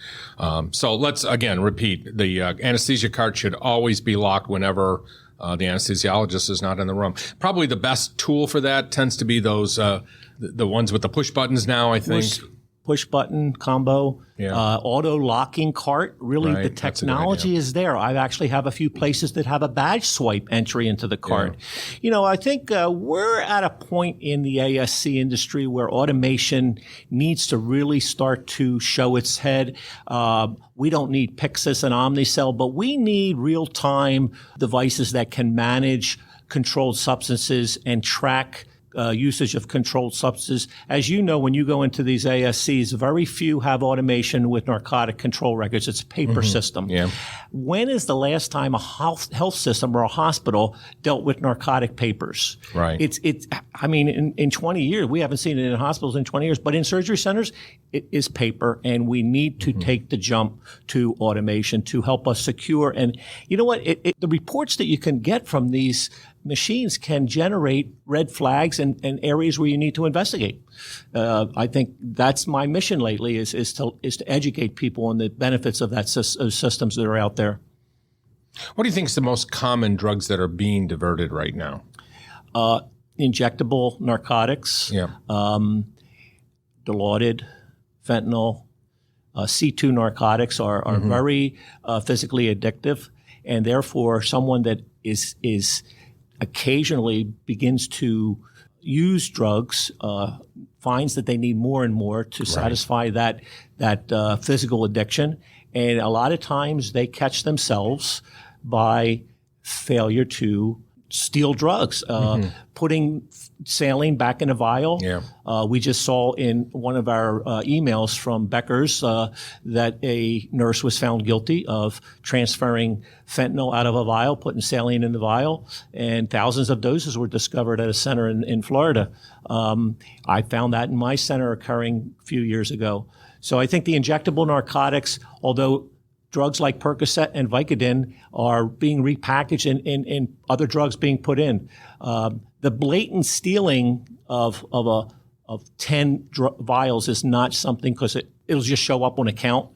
So let's, again, repeat. The anesthesia cart should always be locked whenever the anesthesiologist is not in the room. Probably the best tool for that tends to be those the ones with the push buttons now, I think. Push button combo, auto locking cart. Really, right. The technology is there. I actually have a few places that have a badge swipe entry into the cart. Yeah. I think we're at a point in the ASC industry where automation needs to really start to show its head. We don't need Pyxis and Omnicell, but we need real-time devices that can manage controlled substances and track usage of controlled substances. As you know, when you go into these ASCs, very few have automation with narcotic control records. It's a paper system. Yeah. When is the last time a health system or a hospital dealt with narcotic papers? Right. I mean, in 20 years, we haven't seen it in hospitals in 20 years, but in surgery centers, it is paper, and we need to take the jump to automation to help us secure. And you know what? The reports that you can get from these machines can generate red flags and areas where you need to investigate. I think that's my mission lately is to educate people on the benefits of that systems that are out there. What do you think is the most common drugs that are being diverted right now? Injectable narcotics, Dilaudid, fentanyl, C2 narcotics are very physically addictive, and therefore someone that is occasionally begins to use drugs, finds that they need more and more to satisfy that physical addiction. And a lot of times they catch themselves by failure to steal drugs, putting saline back in a vial. Yeah. We just saw in one of our emails from Becker's that a nurse was found guilty of transferring fentanyl out of a vial, putting saline in the vial, and thousands of doses were discovered at a center in Florida. I found that in my center occurring a few years ago. So I think the injectable narcotics, although drugs like Percocet and Vicodin are being repackaged and other drugs being put in. The blatant stealing of 10 vials is not something, because it'll just show up on account.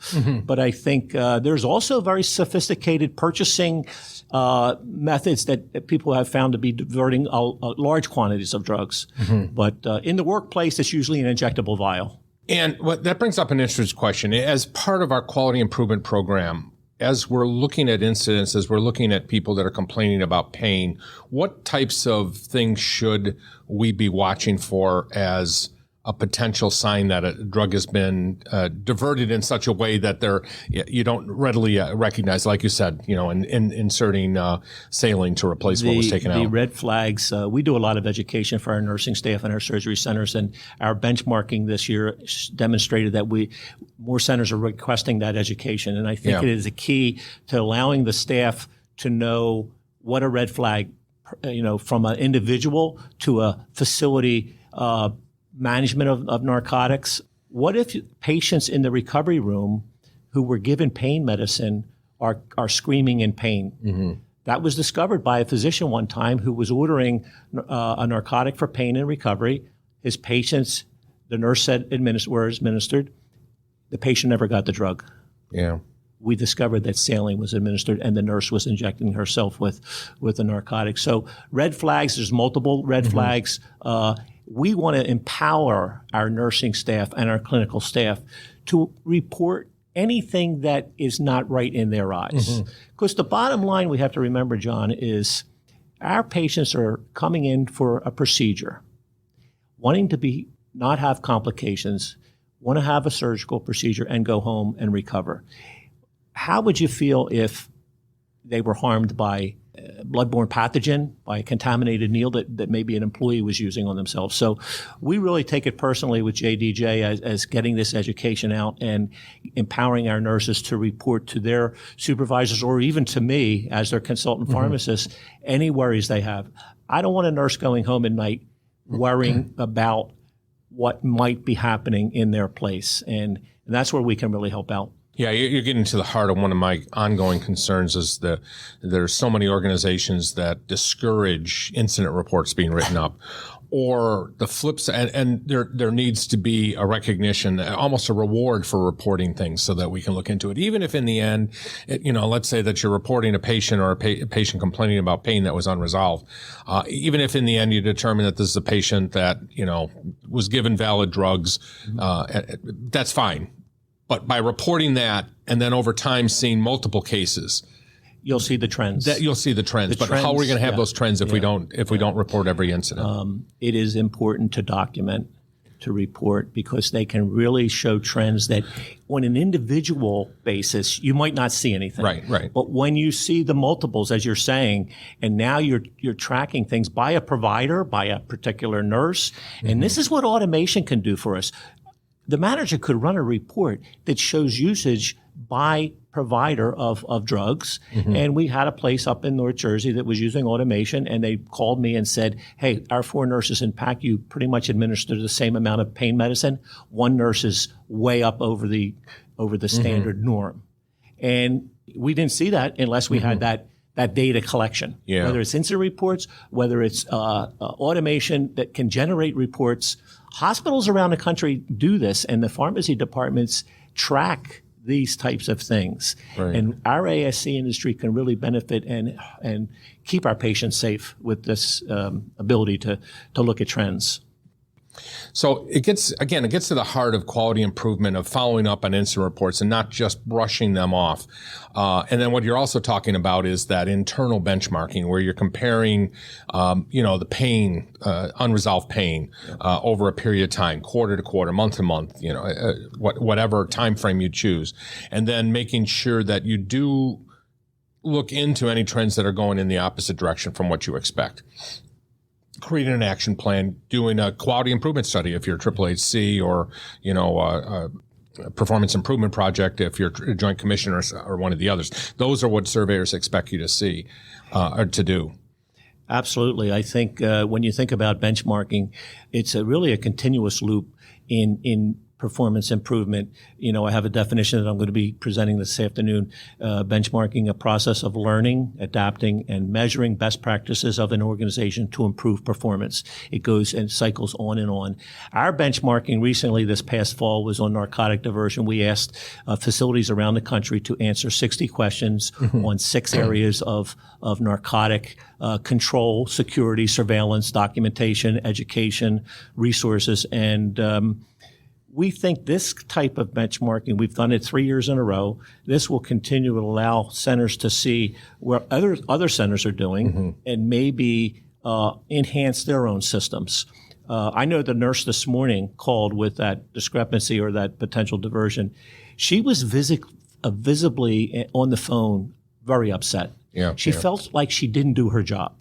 But I think there's also very sophisticated purchasing methods that people have found to be diverting large quantities of drugs. But in the workplace, it's usually an injectable vial. And that brings up an interesting question. As part of our quality improvement program, as we're looking at incidents, as we're looking at people that are complaining about pain, what types of things should we be watching for as a potential sign that a drug has been diverted in such a way that you don't readily recognize, like you said, in inserting saline to replace what was taken out? The red flags, we do a lot of education for our nursing staff and our surgery centers, and our benchmarking this year demonstrated that more centers are requesting that education. And I think it is a key to allowing the staff to know what a red flag, from an individual to a facility management of narcotics. What if patients in the recovery room who were given pain medicine are screaming in pain? That was discovered by a physician one time who was ordering a narcotic for pain and recovery. His patients, the nurse said were administered. The patient never got the drug. Yeah. We discovered that saline was administered and the nurse was injecting herself with the narcotic. So red flags, there's multiple red flags. We want to empower our nursing staff and our clinical staff to report anything that is not right in their eyes. Because the bottom line we have to remember, John, is our patients are coming in for a procedure, wanting to not have complications, want to have a surgical procedure and go home and recover. How would you feel if they were harmed by bloodborne pathogen, by a contaminated needle that maybe an employee was using on themselves? So we really take it personally with JDJ as getting this education out and empowering our nurses to report to their supervisors or even to me as their consultant pharmacist any worries they have. I don't want a nurse going home at night worrying about what might be happening in their place. And that's where we can really help out. Yeah, you're getting to the heart of one of my ongoing concerns is there's so many organizations that discourage incident reports being written up, or the flip side, and there needs to be a recognition, almost a reward for reporting things so that we can look into it. Even if in the end, let's say that you're reporting a patient or a patient complaining about pain that was unresolved, even if in the end you determine that this is a patient that, was given valid drugs, that's fine. But by reporting that and then over time seeing multiple cases, you'll see the trends. You'll see the trends. But how are we going to have those trends if we don't report every incident? It is important to document. to report because they can really show trends that on an individual basis, you might not see anything. Right. But when you see the multiples, as you're saying, and now you're tracking things by a provider, by a particular nurse, and this is what automation can do for us. The manager could run a report that shows usage by provider of drugs. And we had a place up in North Jersey that was using automation, and they called me and said, hey, our 4 nurses in PACU pretty much administer the same amount of pain medicine. 1 nurse is way up over the standard norm. And we didn't see that unless we had that data collection, whether it's incident reports, whether it's automation that can generate reports. Hospitals around the country do this, and the pharmacy departments track these types of things. Right. And our ASC industry can really benefit and keep our patients safe with this ability to look at trends. So it gets to the heart of quality improvement, of following up on incident reports and not just brushing them off. And then what you're also talking about is that internal benchmarking where you're comparing, the pain, unresolved pain, over a period of time, quarter to quarter, month to month, whatever time frame you choose. And then making sure that you do look into any trends that are going in the opposite direction from what you expect. Creating an action plan, doing a quality improvement study if you're AAAC or, a performance improvement project if you're a joint commissioner or one of the others. Those are what surveyors expect you to see or to do. Absolutely. I think when you think about benchmarking, it's really a continuous loop in performance improvement. I have a definition that I'm going to be presenting this afternoon, benchmarking, a process of learning, adapting, and measuring best practices of an organization to improve performance. It goes and cycles on and on. Our benchmarking recently this past fall was on narcotic diversion. We asked facilities around the country to answer 60 questions on 6 areas of narcotic control, security, surveillance, documentation, education, resources, and we think this type of benchmarking, we've done it 3 years in a row. This will continue to allow centers to see where other centers are doing and maybe enhance their own systems. I know the nurse this morning called with that discrepancy or that potential diversion. She was visibly on the phone very upset. She felt like she didn't do her job.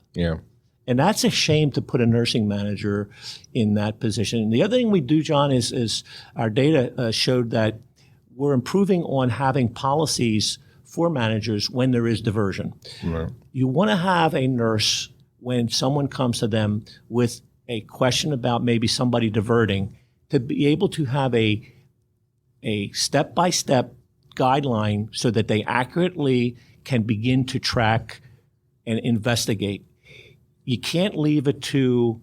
And that's a shame to put a nursing manager in that position. And the other thing we do, John, is our data showed that we're improving on having policies for managers when there is diversion. Right. You want to have a nurse when someone comes to them with a question about maybe somebody diverting, to be able to have a step-by-step guideline so that they accurately can begin to track and investigate. You can't leave it to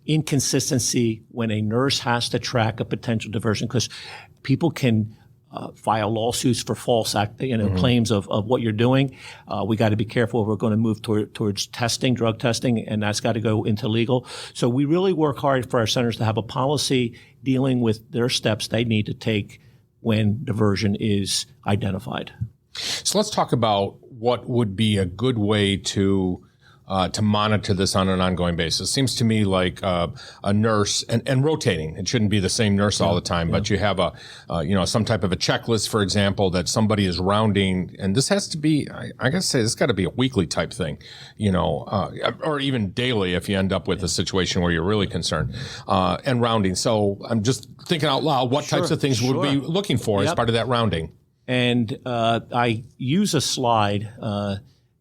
inconsistency when a nurse has to track a potential diversion, because people can file lawsuits for false claims of what you're doing. We got to be careful. We're going to move towards testing, drug testing, and that's got to go into legal. So we really work hard for our centers to have a policy dealing with their steps they need to take when diversion is identified. So let's talk about what would be a good way to monitor this on an ongoing basis. Seems to me like a nurse and rotating. It shouldn't be the same nurse all the time, but you have some type of a checklist, for example, that somebody is rounding, and this has to be, I gotta say, this got to be a weekly type thing, or even daily if you end up with a situation where you're really concerned, and rounding. So I'm just thinking out loud, what types of things would we be looking for as part of that rounding? And I use a slide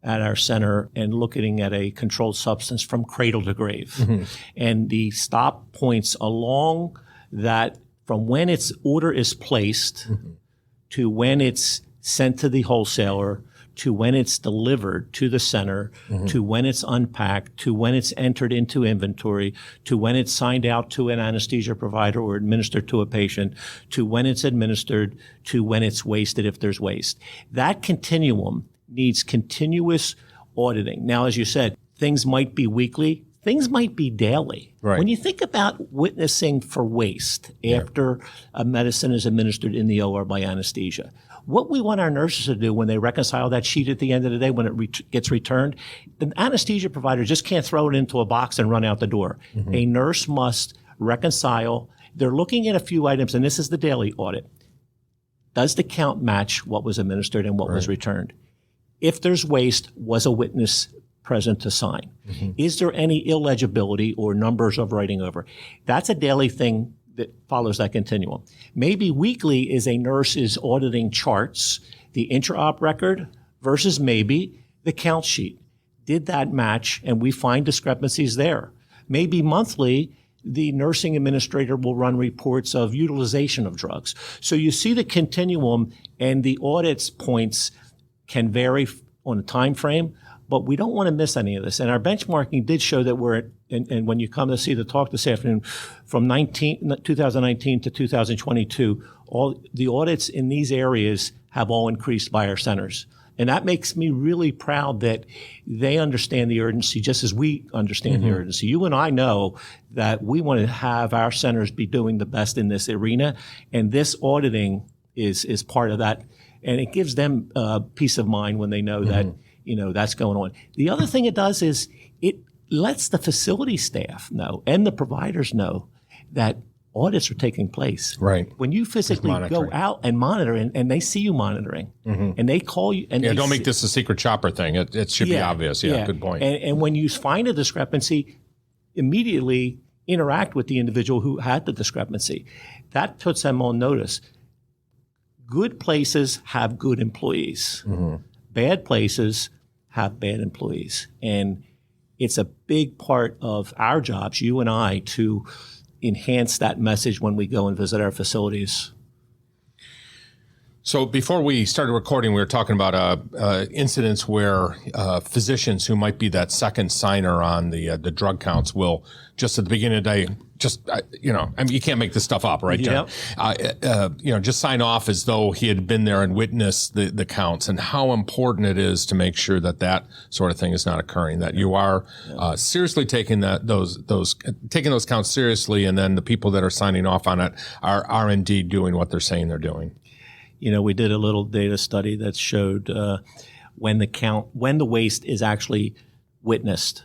at our center and looking at a controlled substance from cradle to grave. And the stop points along that from when its order is placed to when it's sent to the wholesaler, to when it's delivered to the center, to when it's unpacked, to when it's entered into inventory, to when it's signed out to an anesthesia provider or administered to a patient, to when it's administered, to when it's wasted if there's waste. That continuum needs continuous auditing. Now, as you said, things might be weekly, things might be daily. Right. When you think about witnessing for waste after a medicine is administered in the OR by anesthesia, what we want our nurses to do when they reconcile that sheet at the end of the day when it gets returned, the anesthesia provider just can't throw it into a box and run out the door. A nurse must reconcile They're looking at a few items, and this is the daily audit. Does the count match what was administered and what was returned? If there's waste, was a witness present to sign? Is there any illegibility or numbers of writing over? That's a daily thing that follows that continuum. Maybe weekly is a nurse is auditing charts, the intra-op record versus maybe the count sheet. Did that match? And we find discrepancies there. Maybe monthly, the nursing administrator will run reports of utilization of drugs. So you see the continuum, and the audits points can vary on a time frame, but we don't want to miss any of this. And our benchmarking did show that we're at, and when you come to see the talk this afternoon, from 2019 to 2022, all the audits in these areas have all increased by our centers. And that makes me really proud that they understand the urgency just as we understand the urgency. You and I know that we want to have our centers be doing the best in this arena, and this auditing is part of that. And it gives them peace of mind when they know that, that's going on. The other thing it does is it lets the facility staff know and the providers know that audits are taking place. Right. When you physically go out and monitor, and they see you monitoring, and they call you. And don't make this a secret shopper thing. It should be obvious. Yeah, good point. And when you find a discrepancy, immediately interact with the individual who had the discrepancy. That puts them on notice. Good places have good employees. Bad places have bad employees. And it's a big part of our jobs, you and I, to enhance that message when we go and visit our facilities. So before we started recording, we were talking about incidents where physicians who might be that second signer on the drug counts will, just at the beginning of the day, you can't make this stuff up, right, John? Just sign off as though he had been there and witnessed the counts, and how important it is to make sure that sort of thing is not occurring, that you are seriously taking taking those counts seriously, and then the people that are signing off on it are indeed doing what they're saying they're doing. We did a little data study that showed when the waste is actually witnessed.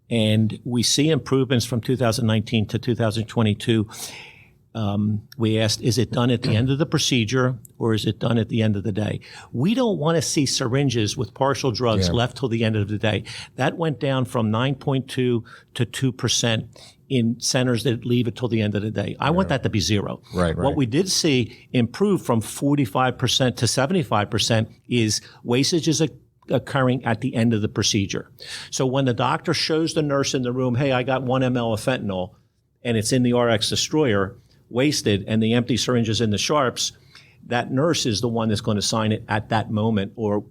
And we see improvements from 2019 to 2022. We asked, is it done at the end of the procedure or is it done at the end of the day? We don't want to see syringes with partial drugs left till the end of the day. That went down from 9.2 to 2% in centers that leave it till the end of the day. I want that to be zero. Right. What we did see improve from 45% to 75% is wastage is occurring at the end of the procedure. So when the doctor shows the nurse in the room, hey, I got 1 ml of fentanyl, and it's in the RX destroyer, wasted, and the empty syringe is in the sharps, that nurse is the one that's going to sign it at that moment or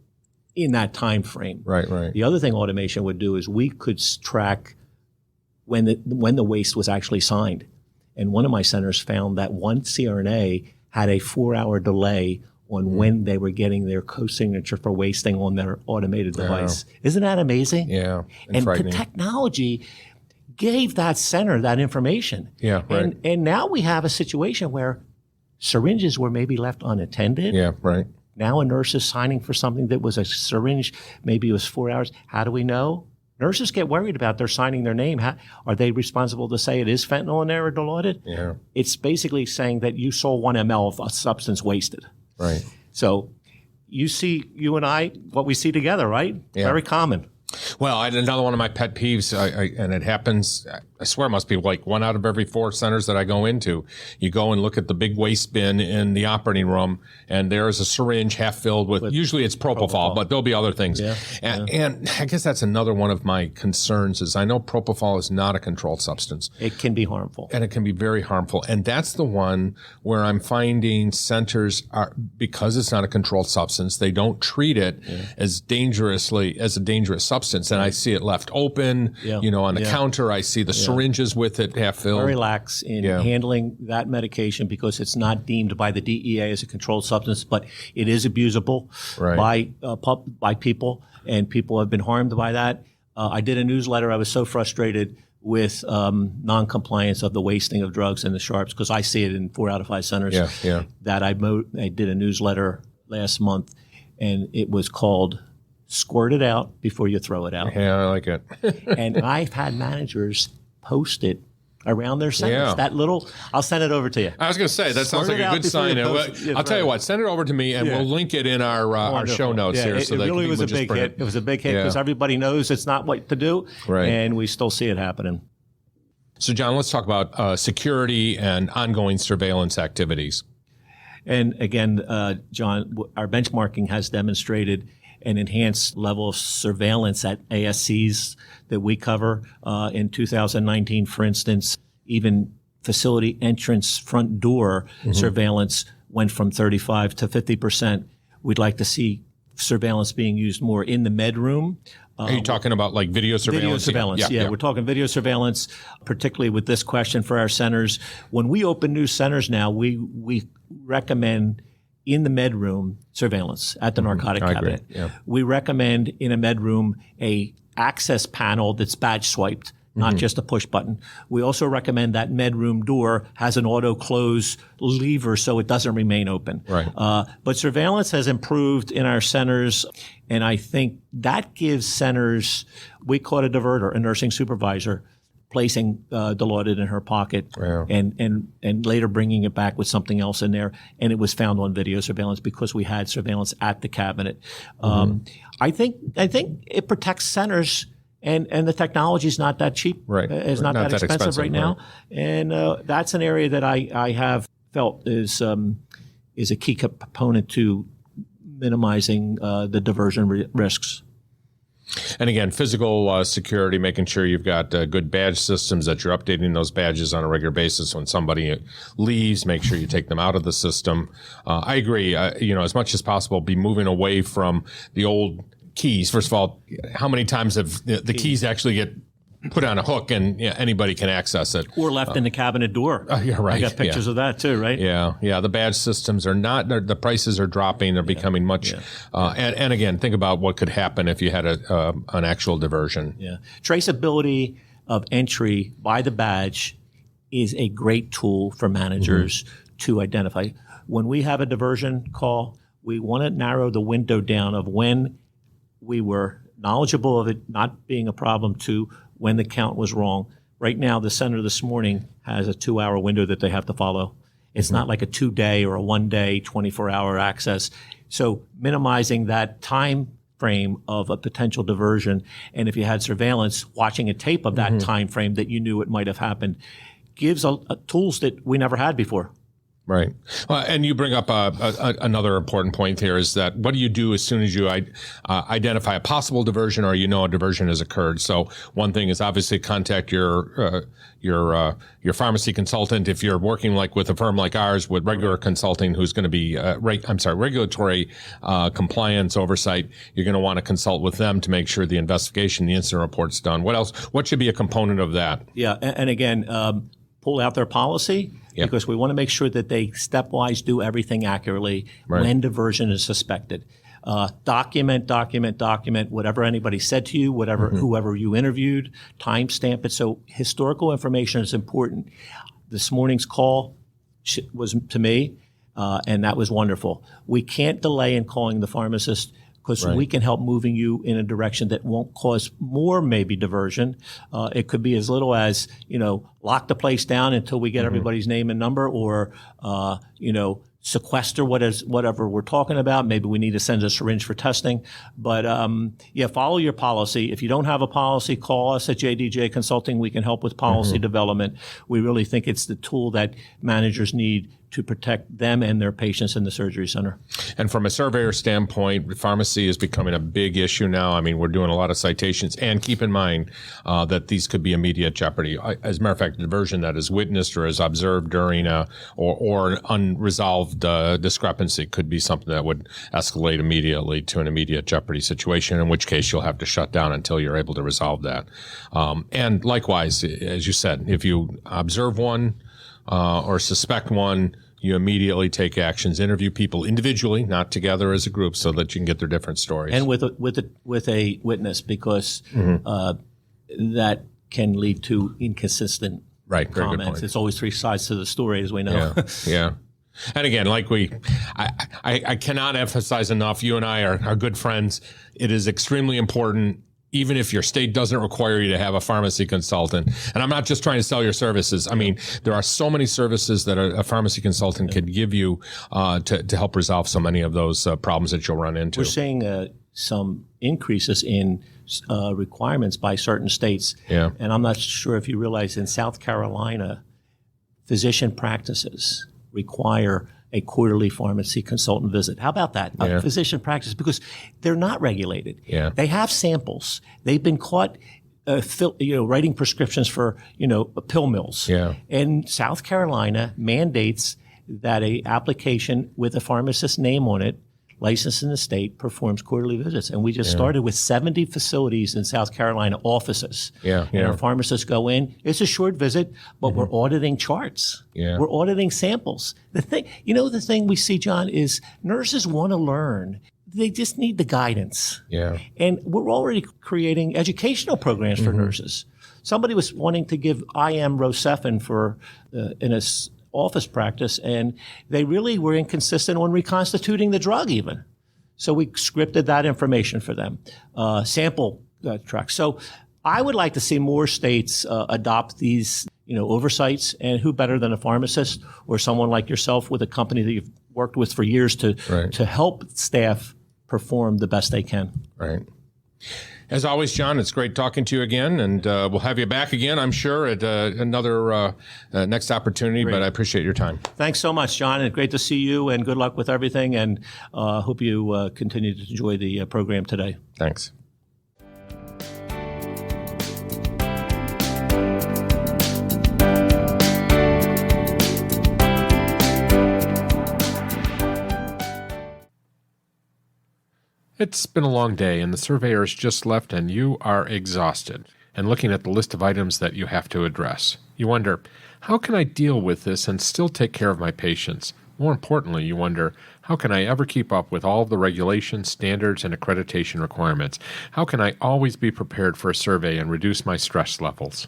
in that time frame. Right. The other thing automation would do is we could track when the waste was actually signed. And one of my centers found that one CRNA had a 4-hour delay on when they were getting their co-signature for wasting on their automated device. Isn't that amazing? Yeah. And the technology gave that center that information. Yeah, right. And now we have a situation where syringes were maybe left unattended. Yeah, right. Now a nurse is signing for something that was a syringe, maybe it was 4 hours. How do we know? Nurses get worried about their signing their name. Are they responsible to say it is fentanyl in there or diluted? Yeah. It's basically saying that you saw 1 ml of a substance wasted. Right. So you and I, what we see together, right? Yeah. Very common. Well, another one of my pet peeves, and it happens, I swear it must be like 1 out of every 4 centers that I go into. You go and look at the big waste bin in the operating room, and there is a syringe half filled with usually it's propofol, but there'll be other things. Yeah. And I guess that's another one of my concerns is I know propofol is not a controlled substance. It can be harmful. And it can be very harmful. And that's the one where I'm finding centers are, because it's not a controlled substance, they don't treat it as dangerously as a dangerous substance. And I see it left open, on the counter. I see the syringes with it half filled. Very lax in handling that medication because it's not deemed by the DEA as a controlled substance, but it is abusable by people, and people have been harmed by that. I did a newsletter. I was so frustrated with non-compliance of the wasting of drugs in the sharps because I see it in 4 out of 5 centers. That I did a newsletter last month, and it was called "Squirt It Out Before You Throw It Out." Yeah, I like it. And I've had managers post it around their centers. Yeah. That little, I'll send it over to you. I was going to say, that sounds Sort like it a out good before sign. you post it. I'll tell you what, send it over to me, and we'll link it in our show notes here. It really was a big hit. It was a big hit because everybody knows it's not what to do, and we still see it happening. So, John, let's talk about security and ongoing surveillance activities. And again, John, our benchmarking has demonstrated an enhanced level of surveillance at ASCs that we cover. In 2019, for instance, even facility entrance front door surveillance went from 35 to 50%. We'd like to see surveillance being used more in the med room. Are you talking about like video surveillance? Video surveillance, yeah. We're talking video surveillance, particularly with this question for our centers. When we open new centers now, we recommend in the med room surveillance at the narcotic cabinet. We recommend in a med room a access panel that's badge swiped, not just a push button. We also recommend that med room door has an auto close lever so it doesn't remain open. But surveillance has improved in our centers, and I think that gives centers, we call it a diverter, a nursing supervisor, placing Dilaudid in her pocket and later bringing it back with something else in there. And it was found on video surveillance because we had surveillance at the cabinet. I think it protects centers. And the technology is not that cheap. It's not that expensive right now. And that's an area that I have felt is a key component to minimizing the diversion risks. And again, physical security, making sure you've got good badge systems, that you're updating those badges on a regular basis. When somebody leaves, make sure you take them out of the system. I agree. As much as possible, be moving away from the old keys. First of all, how many times have the keys actually get put on a hook and anybody can access it? Or left in the cabinet door. Yeah, right. I got pictures of that too, right? Yeah. The badge systems are not, the prices are dropping. They're becoming much, and again, think about what could happen if you had an actual diversion. Traceability of entry by the badge is a great tool for managers to identify. When we have a diversion call, we want to narrow the window down of when we were knowledgeable of it not being a problem to when the count was wrong. Right now, the center this morning has a 2-hour window that they have to follow. It's not like a 2-day or a 1-day, 24-hour access. So minimizing that time frame of a potential diversion, and if you had surveillance, watching a tape of that time frame that you knew it might have happened, gives tools that we never had before. Right. And you bring up another important point here is that what do you do as soon as you identify a possible diversion or a diversion has occurred? So one thing is obviously contact your pharmacy consultant. If you're working like with a firm like ours with regular consulting who's going to be, regulatory compliance oversight, you're going to want to consult with them to make sure the investigation, the incident report's done. What else? What should be a component of that? Yeah. And again, pull out their policy. Because we want to make sure that they stepwise do everything accurately when diversion is suspected. Document whatever anybody said to you, whoever you interviewed, timestamp it. So historical information is important. This morning's call was to me, and that was wonderful. We can't delay in calling the pharmacist because we can help moving you in a direction that won't cause more maybe diversion. It could be as little as, lock the place down until we get everybody's name and number, or, sequester whatever we're talking about. Maybe we need to send a syringe for testing. But follow your policy. If you don't have a policy, call us at JDJ Consulting. We can help with policy development. We really think it's the tool that managers need to protect them and their patients in the surgery center. And from a surveyor standpoint, pharmacy is becoming a big issue now. I mean, we're doing a lot of citations, and keep in mind that these could be immediate jeopardy. As a matter of fact, a diversion that is witnessed or is observed during or an unresolved discrepancy could be something that would escalate immediately to an immediate jeopardy situation, in which case you'll have to shut down until you're able to resolve that. And likewise, as you said, if you observe one or suspect one, you immediately take actions, interview people individually, not together as a group, so that you can get their different stories. And with a witness, because that can lead to inconsistent comments. It's always three sides to the story, as we know. Yeah. And again, I cannot emphasize enough, you and I are good friends. It is extremely important even if your state doesn't require you to have a pharmacy consultant. And I'm not just trying to sell your services. I mean, there are so many services that a pharmacy consultant could give you to help resolve so many of those problems that you'll run into. We're seeing some increases in requirements by certain states. Yeah. And I'm not sure if you realize in South Carolina, physician practices require a quarterly pharmacy consultant visit. How about that? Yeah. A physician practice, because they're not regulated. Yeah. They have samples. They've been caught writing prescriptions for, pill mills. Yeah. And South Carolina mandates that a application with a pharmacist's name on it, licensed in the state, performs quarterly visits. And we just started with 70 facilities in South Carolina, offices. Yeah, And our pharmacists go in. It's a short visit, but we're auditing charts. Yeah. We're auditing samples. The thing we see, John, is nurses want to learn. They just need the guidance. Yeah. And we're already creating educational programs for nurses. Somebody was wanting to give IM Rocephin for in a office practice, and they really were inconsistent on reconstituting the drug even. So we scripted that information for them, sample tracks. So I would like to see more states adopt these, oversights, and who better than a pharmacist or someone like yourself with a company that you've worked with for years to help staff perform the best they can. Right. As always, John, it's great talking to you again, and we'll have you back again, I'm sure, at another next opportunity, but I appreciate your time. Thanks so much, John, and great to see you, and good luck with everything, and hope you continue to enjoy the program today. Thanks. It's been a long day, and the surveyor's just left, and you are exhausted. And looking at the list of items that you have to address, you wonder, how can I deal with this and still take care of my patients? More importantly, you wonder, how can I ever keep up with all of the regulations, standards, and accreditation requirements? How can I always be prepared for a survey and reduce my stress levels?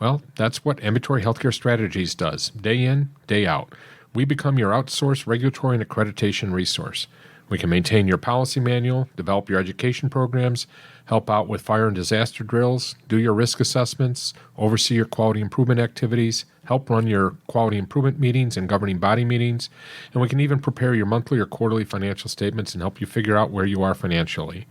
Well, that's what Ambulatory Healthcare Strategies does, day in, day out. We become your outsourced regulatory and accreditation resource. We can maintain your policy manual, develop your education programs, help out with fire and disaster drills, do your risk assessments, oversee your quality improvement activities, help run your quality improvement meetings and governing body meetings, and we can even prepare your monthly or quarterly financial statements and help you figure out where you are financially.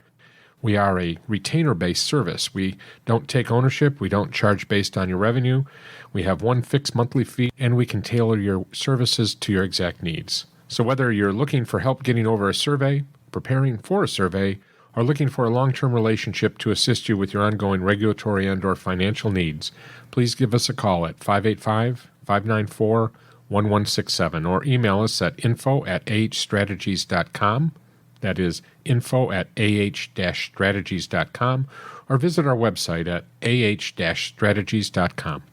We are a retainer-based service. We don't take ownership. We don't charge based on your revenue. We have one fixed monthly fee, and we can tailor your services to your exact needs. So whether you're looking for help getting over a survey, preparing for a survey, or looking for a long-term relationship to assist you with your ongoing regulatory and/or financial needs, please give us a call at 585-594-1167 or email us at info@ahstrategies.com. That is info@ah-strategies.com, or visit our website at ah-strategies.com.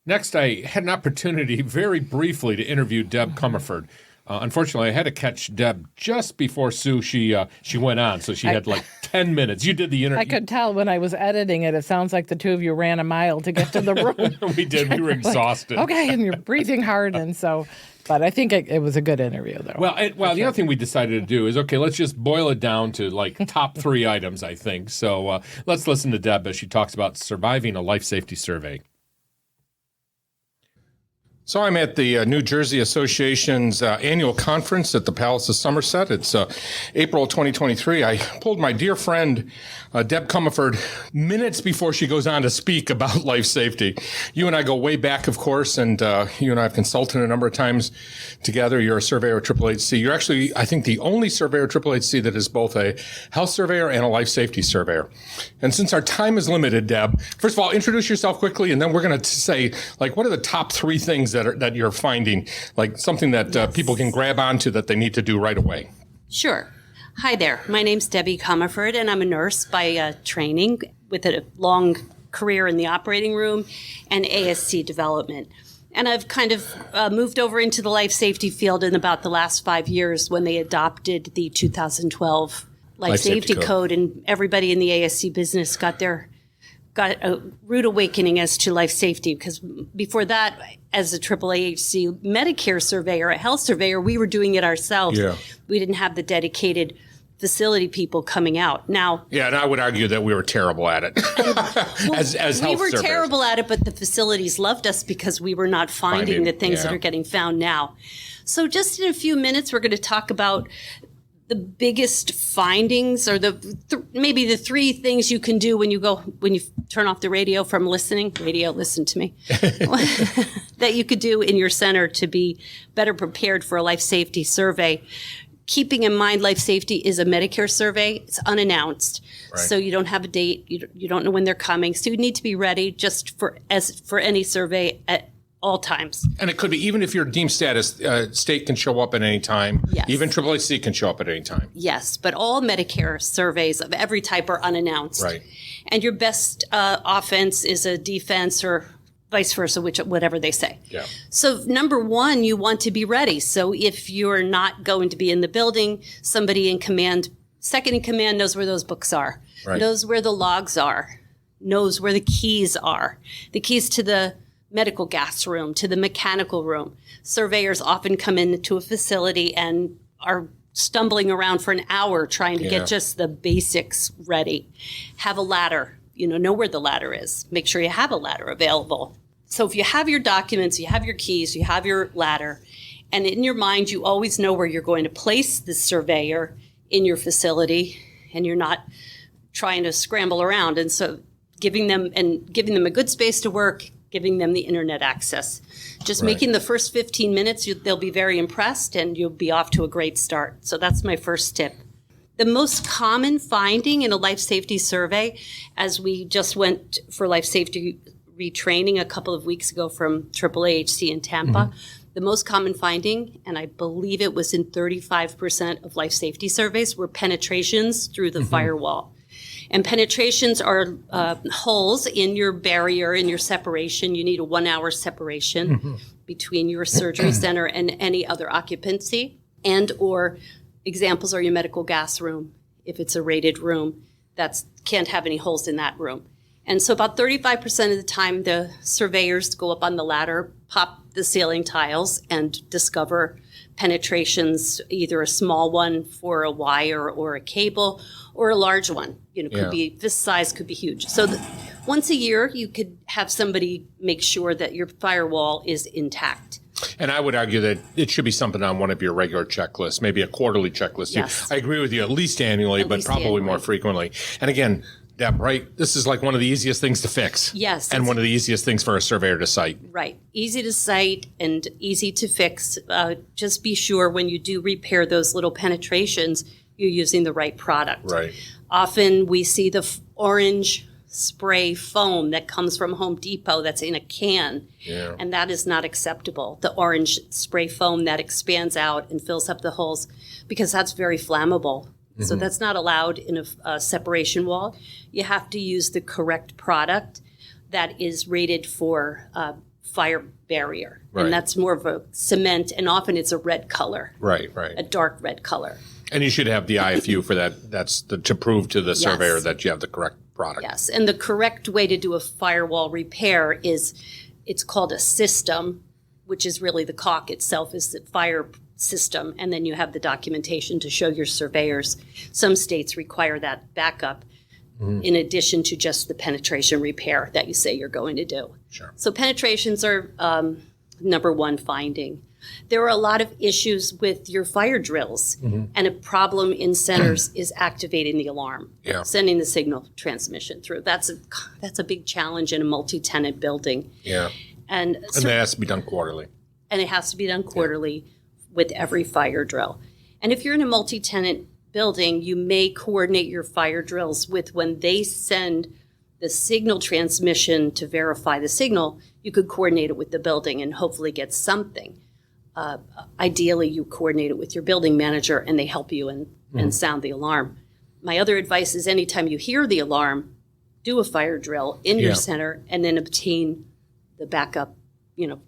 Next, I had an opportunity very briefly to interview Deb Comerford. Unfortunately, I had to catch Deb just before Sue, she went on, so she had like 10 minutes. You did the interview. I could tell when I was editing it. It sounds like the two of you ran a mile to get to the room. We did. We were exhausted. Okay, and you're breathing hard, and so... But I think it was a good interview, though. Well, the other thing we decided to do is, okay, let's just boil it down to like top 3 items, I think. So let's listen to Deb as she talks about surviving a life safety survey. So I'm at the New Jersey Association's annual conference at the Palace of Somerset. It's April 2023. I pulled my dear friend, Deb Comerford, minutes before she goes on to speak about life safety. You and I go way back, of course, and you and I have consulted a number of times together. You're a surveyor at AAHC. You're actually, I think, the only surveyor at AAHC that is both a health surveyor and a life safety surveyor. And since our time is limited, Deb, first of all, introduce yourself quickly, and then we're going to say, like, what are the top 3 things that you're finding, like something that people can grab onto that they need to do right away? Sure. Hi there. My name's Debbie Comerford, and I'm a nurse by training with a long career in the operating room and ASC development. And I've kind of moved over into the life safety field in about the last 5 years when they adopted the 2012 Life Safety Code, and everybody in the ASC business got their got a rude awakening as to life safety, because before that, as a AAAHC Medicare surveyor, a health surveyor, we were doing it ourselves. Yeah. We didn't have the dedicated facility people coming out. Now, Yeah, and I would argue that we were terrible at it as health we were surveyors. terrible at it, but the facilities loved us because we were not finding the things that are getting found now. So just in a few minutes, we're going to talk about the biggest findings, or maybe the three things you can do when you turn off the radio from listening. Radio, listen to me. That you could do in your center to be better prepared for a life safety survey. Keeping in mind, life safety is a Medicare survey. It's unannounced, so you don't have a date. You don't know when they're coming. So you need to be ready just for any survey at all times. And it could be, even if you're deemed status, state can show up at any time. Yes. Even AAAC can show up at any time. Yes, but all Medicare surveys of every type are unannounced. Right. And your best offense is a defense, or vice versa, whatever they say. Yeah. So number one, you want to be ready. So if you're not going to be in the building, somebody in command, second in command, knows where those books are, knows where the logs are, knows where the keys are, the keys to the medical gas room, to the mechanical room. Surveyors often come into a facility and are stumbling around for an hour trying to get just the basics ready. Have a ladder, know where the ladder is. Make sure you have a ladder available. So if you have your documents, you have your keys, you have your ladder, and in your mind, you always know where you're going to place the surveyor in your facility, and you're not trying to scramble around. And so giving them a good space to work, giving them the internet access. Just making the first 15 minutes, they'll be very impressed, and you'll be off to a great start. So that's my first tip. The most common finding in a life safety survey, as we just went for life safety retraining a couple of weeks ago from AAAHC in Tampa, the most common finding, and I believe it was in 35% of life safety surveys, were penetrations through the firewall. And penetrations are holes in your barrier, in your separation. You need a 1 hour separation between your surgery center and any other occupancy. And or examples are your medical gas room. If it's a rated room, can't have any holes in that room. And so about 35% of the time, the surveyors go up on the ladder, pop the ceiling tiles, and discover penetrations, either a small one for a wire or a cable, or a large one. Could be this size, could be huge. So once a year, you could have somebody make sure that your firewall is intact. And I would argue that it should be something on one of your regular checklists, maybe a quarterly checklist. Yes. I agree with you, at least annually, but probably more frequently. And again, Deb, this is like one of the easiest things to fix. Yes. And one of the easiest things for a surveyor to cite. Right. Easy to cite and easy to fix. Just be sure when you do repair those little penetrations, you're using the right product. Right. Often we see the orange spray foam that comes from Home Depot that's in a can, and that is not acceptable. The orange spray foam that expands out and fills up the holes, because that's very flammable. So that's not allowed in a separation wall. You have to use the correct product that is rated for fire barrier. Right. And that's more of a cement, and often it's a red color. Right. A dark red color. And you should have the IFU for that. That's to prove to the surveyor that you have the correct product. Yes, and the correct way to do a firewall repair it's called a system, which is really the caulk itself is the fire system, and then you have the documentation to show your surveyors. Some states require that backup in addition to just the penetration repair that you say you're going to do. Sure. So penetrations are number one finding. There are a lot of issues with your fire drills, and a problem in centers is activating the alarm, sending the signal transmission through. That's a big challenge in a multi-tenant building. Yeah. And that has to be done quarterly. And it has to be done quarterly with every fire drill. And if you're in a multi-tenant building, you may coordinate your fire drills with when they send the signal transmission to verify the signal, you could coordinate it with the building and hopefully get something. Ideally, you coordinate it with your building manager and they help you and sound the alarm. My other advice is anytime you hear the alarm, do a fire drill in your center and then obtain the backup,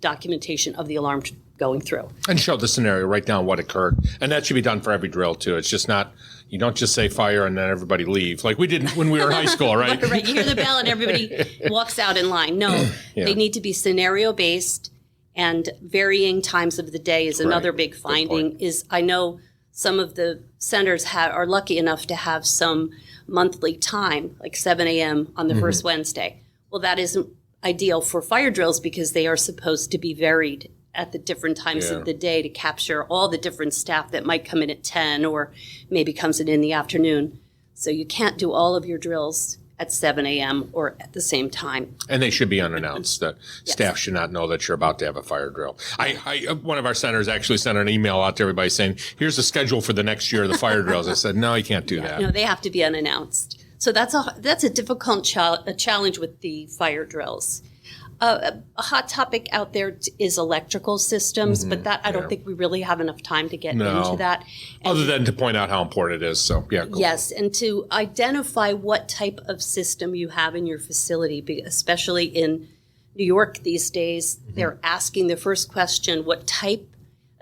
documentation of the alarm going through. And show the scenario, write down what occurred. And that should be done for every drill, too. It's just not, you don't just say fire and then everybody leave, like we did when we were in high school, right? Right, you hear the bell and everybody walks out in line. No, they need to be scenario-based, and varying times of the day is another big finding. Is I know some of the centers are lucky enough to have some monthly time, like 7 a.m. on the first Wednesday. Well, that isn't ideal for fire drills because they are supposed to be varied at the different times of the day to capture all the different staff that might come in at 10 or maybe comes in the afternoon. So you can't do all of your drills at 7 a.m. or at the same time. And they should be unannounced. Staff should not know that you're about to have a fire drill. One of our centers actually sent an email out to everybody saying, here's the schedule for the next year of the fire drills. I said, no, you can't do that. No, they have to be unannounced. So that's a difficult challenge with the fire drills. A hot topic out there is electrical systems, but that I don't think we really have enough time to get into that. Other than to point out how important it is. So, yeah. Cool. Yes, and to identify what type of system you have in your facility, especially in New York these days, they're asking the first question, what type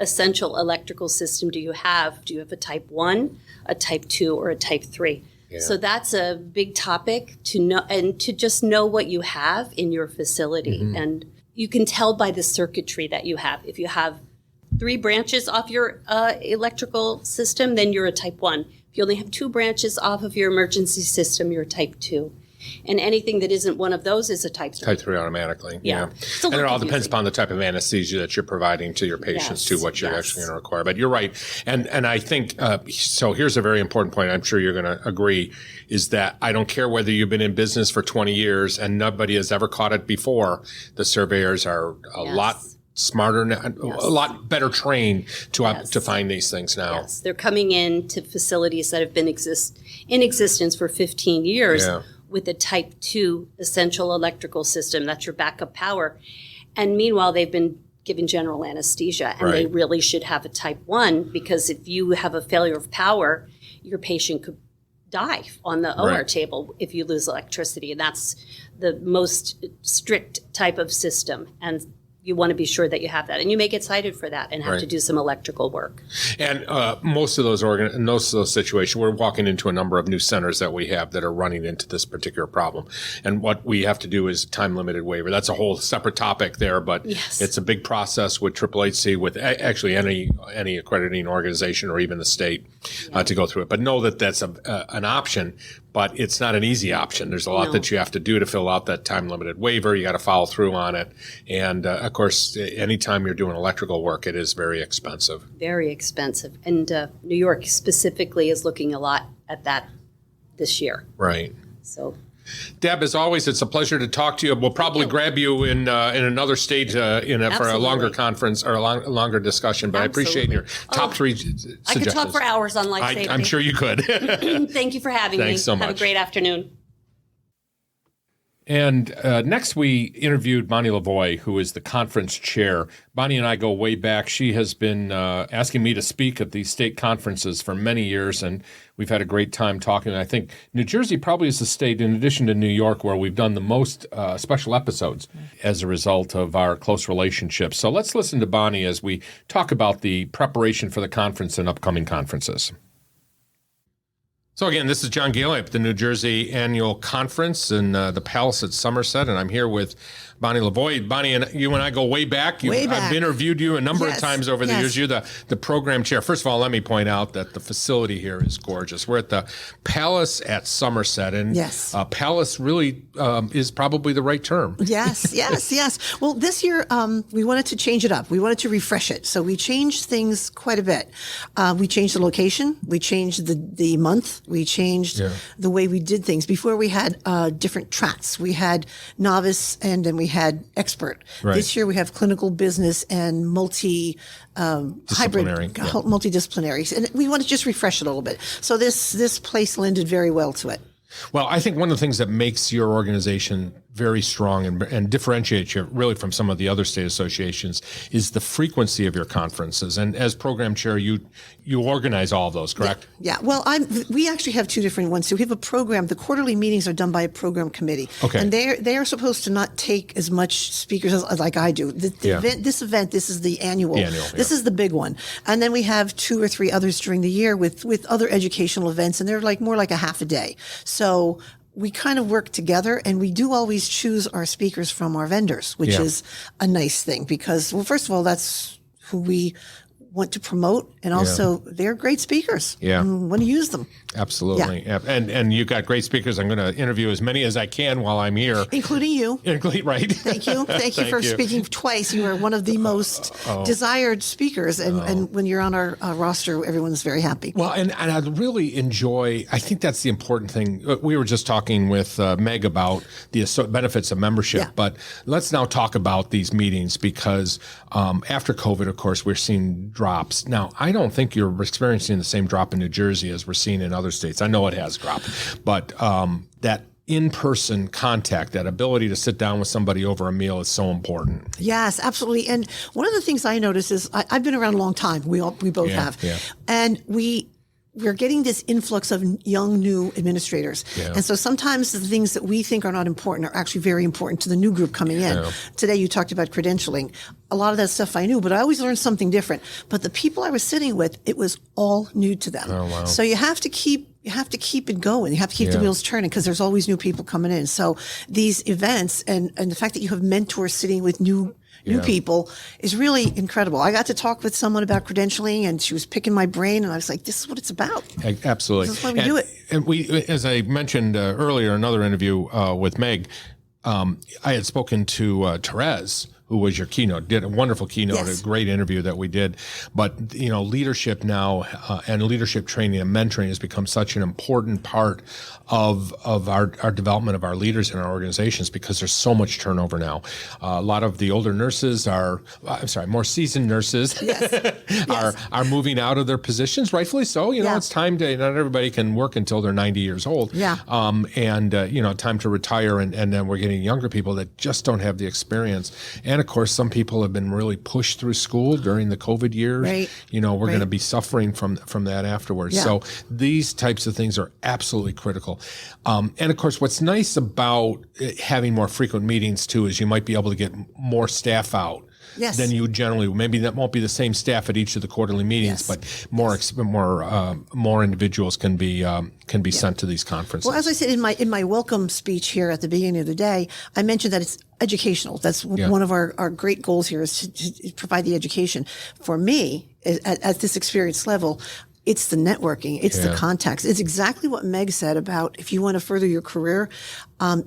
essential electrical system do you have? Do you have a type 1, a type 2, or a type 3? Yeah. So that's a big topic to know, and to just know what you have in your facility. And you can tell by the circuitry that you have. If you have 3 branches off your electrical system, then you're a type 1. If you only have 2 branches off of your emergency system, you're a type 2. And anything that isn't one of those is a type 3. Type 3 automatically, yeah. And it all depends upon the type of anesthesia that you're providing to your patients, too, what you're actually going to require. But you're right. And I think, so here's a very important point, I'm sure you're going to agree, is that I don't care whether you've been in business for 20 years and nobody has ever caught it before, the surveyors are a lot smarter, a lot better trained to find these things now. Yes, they're coming in to facilities that have been in existence for 15 years. Yeah. With a type 2 essential electrical system. That's your backup power. And meanwhile, they've been given general anesthesia, and they really should have a type 1, because if you have a failure of power, your patient could die on the OR table if you lose electricity. And that's the most strict type of system. And you want to be sure that you have that. And you may get cited for that and have to do some electrical work. And most of those situations, we're walking into a number of new centers that we have that are running into this particular problem. And what we have to do is time-limited waiver. That's a whole separate topic there, but it's a big process with AAAHC, with actually any accrediting organization or even the state to go through it. But know that that's an option, but it's not an easy option. There's a lot that you have to do to fill out that time-limited waiver. You got to follow through on it. And, of course, anytime you're doing electrical work, it is very expensive. Very expensive. And New York specifically is looking a lot at that this year. Right. So, Deb, as always, it's a pleasure to talk to you. We'll probably grab you in another stage for a longer conference or a longer discussion, but I appreciate your top 3 suggestions. I could talk for hours on life safety. I'm sure you could. Thank you for having me. Thanks so much. Have a great afternoon. And next we interviewed Bonnie Lavoie, who is the conference chair. Bonnie and I go way back. She has been asking me to speak at these state conferences for many years, and we've had a great time talking. I think New Jersey probably is the state, in addition to New York, where we've done the most special episodes as a result of our close relationship. So let's listen to Bonnie as we talk about the preparation for the conference and upcoming conferences. So again, this is John Goehle at the New Jersey Annual Conference in the Palace at Somerset, and I'm here with Bonnie Lavoie. Bonnie, and you and I go way back. I've interviewed you a number of times over the years. You're the program chair. First of all, let me point out that the facility here is gorgeous. We're at the Palace at Somerset, and Palace really is probably the right term. Yes. Well, this year we wanted to change it up. We wanted to refresh it. So we changed things quite a bit. We changed the location. We changed the month. We changed the way we did things. Before we had different tracks. We had novice and then we had expert. Right. This year we have clinical, business, and hybrid, multidisciplinary. And we want to just refresh it a little bit. So this place lended very well to it. Well, I think one of the things that makes your organization very strong and differentiates you really from some of the other state associations is the frequency of your conferences. And as program chair, you organize all of those, correct? Yeah. Well, we actually have two different ones. So we have a program. The quarterly meetings are done by a program committee. Okay. And they are supposed to not take as much speakers as like I do. This event, this is the annual. This is the big one. And then we have 2 or 3 others during the year with other educational events, and they're like more like a half a day. So we kind of work together, and we do always choose our speakers from our vendors, which is a nice thing because, well, first of all, that's who we want to promote, and also they're great speakers. Yeah. And want to use them. Absolutely. Yeah. And you've got great speakers. I'm going to interview as many as I can while I'm here. Including you. Right. Thank you. Thank you for speaking twice. You are one of the most desired speakers. And when you're on our roster, everyone's very happy. Well, and I really enjoy, I think that's the important thing. We were just talking with Meg about the benefits of membership, but let's now talk about these meetings because after COVID, of course, we're seeing drops. Now, I don't think you're experiencing the same drop in New Jersey as we're seeing in other states. I know it has dropped, but that in-person contact, that ability to sit down with somebody over a meal is so important. Yes, absolutely. And one of the things I notice is I've been around a long time. We both have. Yeah. And we're getting this influx of young, new administrators. Yeah. And so sometimes the things that we think are not important are actually very important to the new group coming in. Yeah. Today you talked about credentialing. A lot of that stuff I knew, but I always learned something different. But the people I was sitting with, it was all new to them. Oh, wow. So you have to keep it going. You have to keep the wheels turning because there's always new people coming in. So these events and the fact that you have mentors sitting with new people is really incredible. I got to talk with someone about credentialing, and she was picking my brain, and I was like, this is what it's about. Absolutely. This is why we do it. And we, as I mentioned earlier, another interview with Meg, I had spoken to Therese, who was your keynote, did a wonderful keynote, a great interview that we did. But, leadership now and leadership training and mentoring has become such an important part of our development of our leaders in our organizations because there's so much turnover now. A lot of the older nurses more seasoned nurses are moving out of their positions, rightfully so. It's time to, not everybody can work until they're 90 years old. Yeah. Time to retire. And then we're getting younger people that just don't have the experience. And of course, some people have been really pushed through school during the COVID years. Right. We're going to be suffering from that afterwards. Yeah. So these types of things are absolutely critical. And of course, what's nice about having more frequent meetings too is you might be able to get more staff out. Yes. Than you generally. Maybe that won't be the same staff at each of the quarterly meetings, but more individuals can be sent to these conferences. Well, as I said in my welcome speech here at the beginning of the day, I mentioned that it's educational. That's one of our great goals here is to provide the education. For me, at this experience level, it's the networking. It's the contacts. It's exactly what Meg said about if you want to further your career,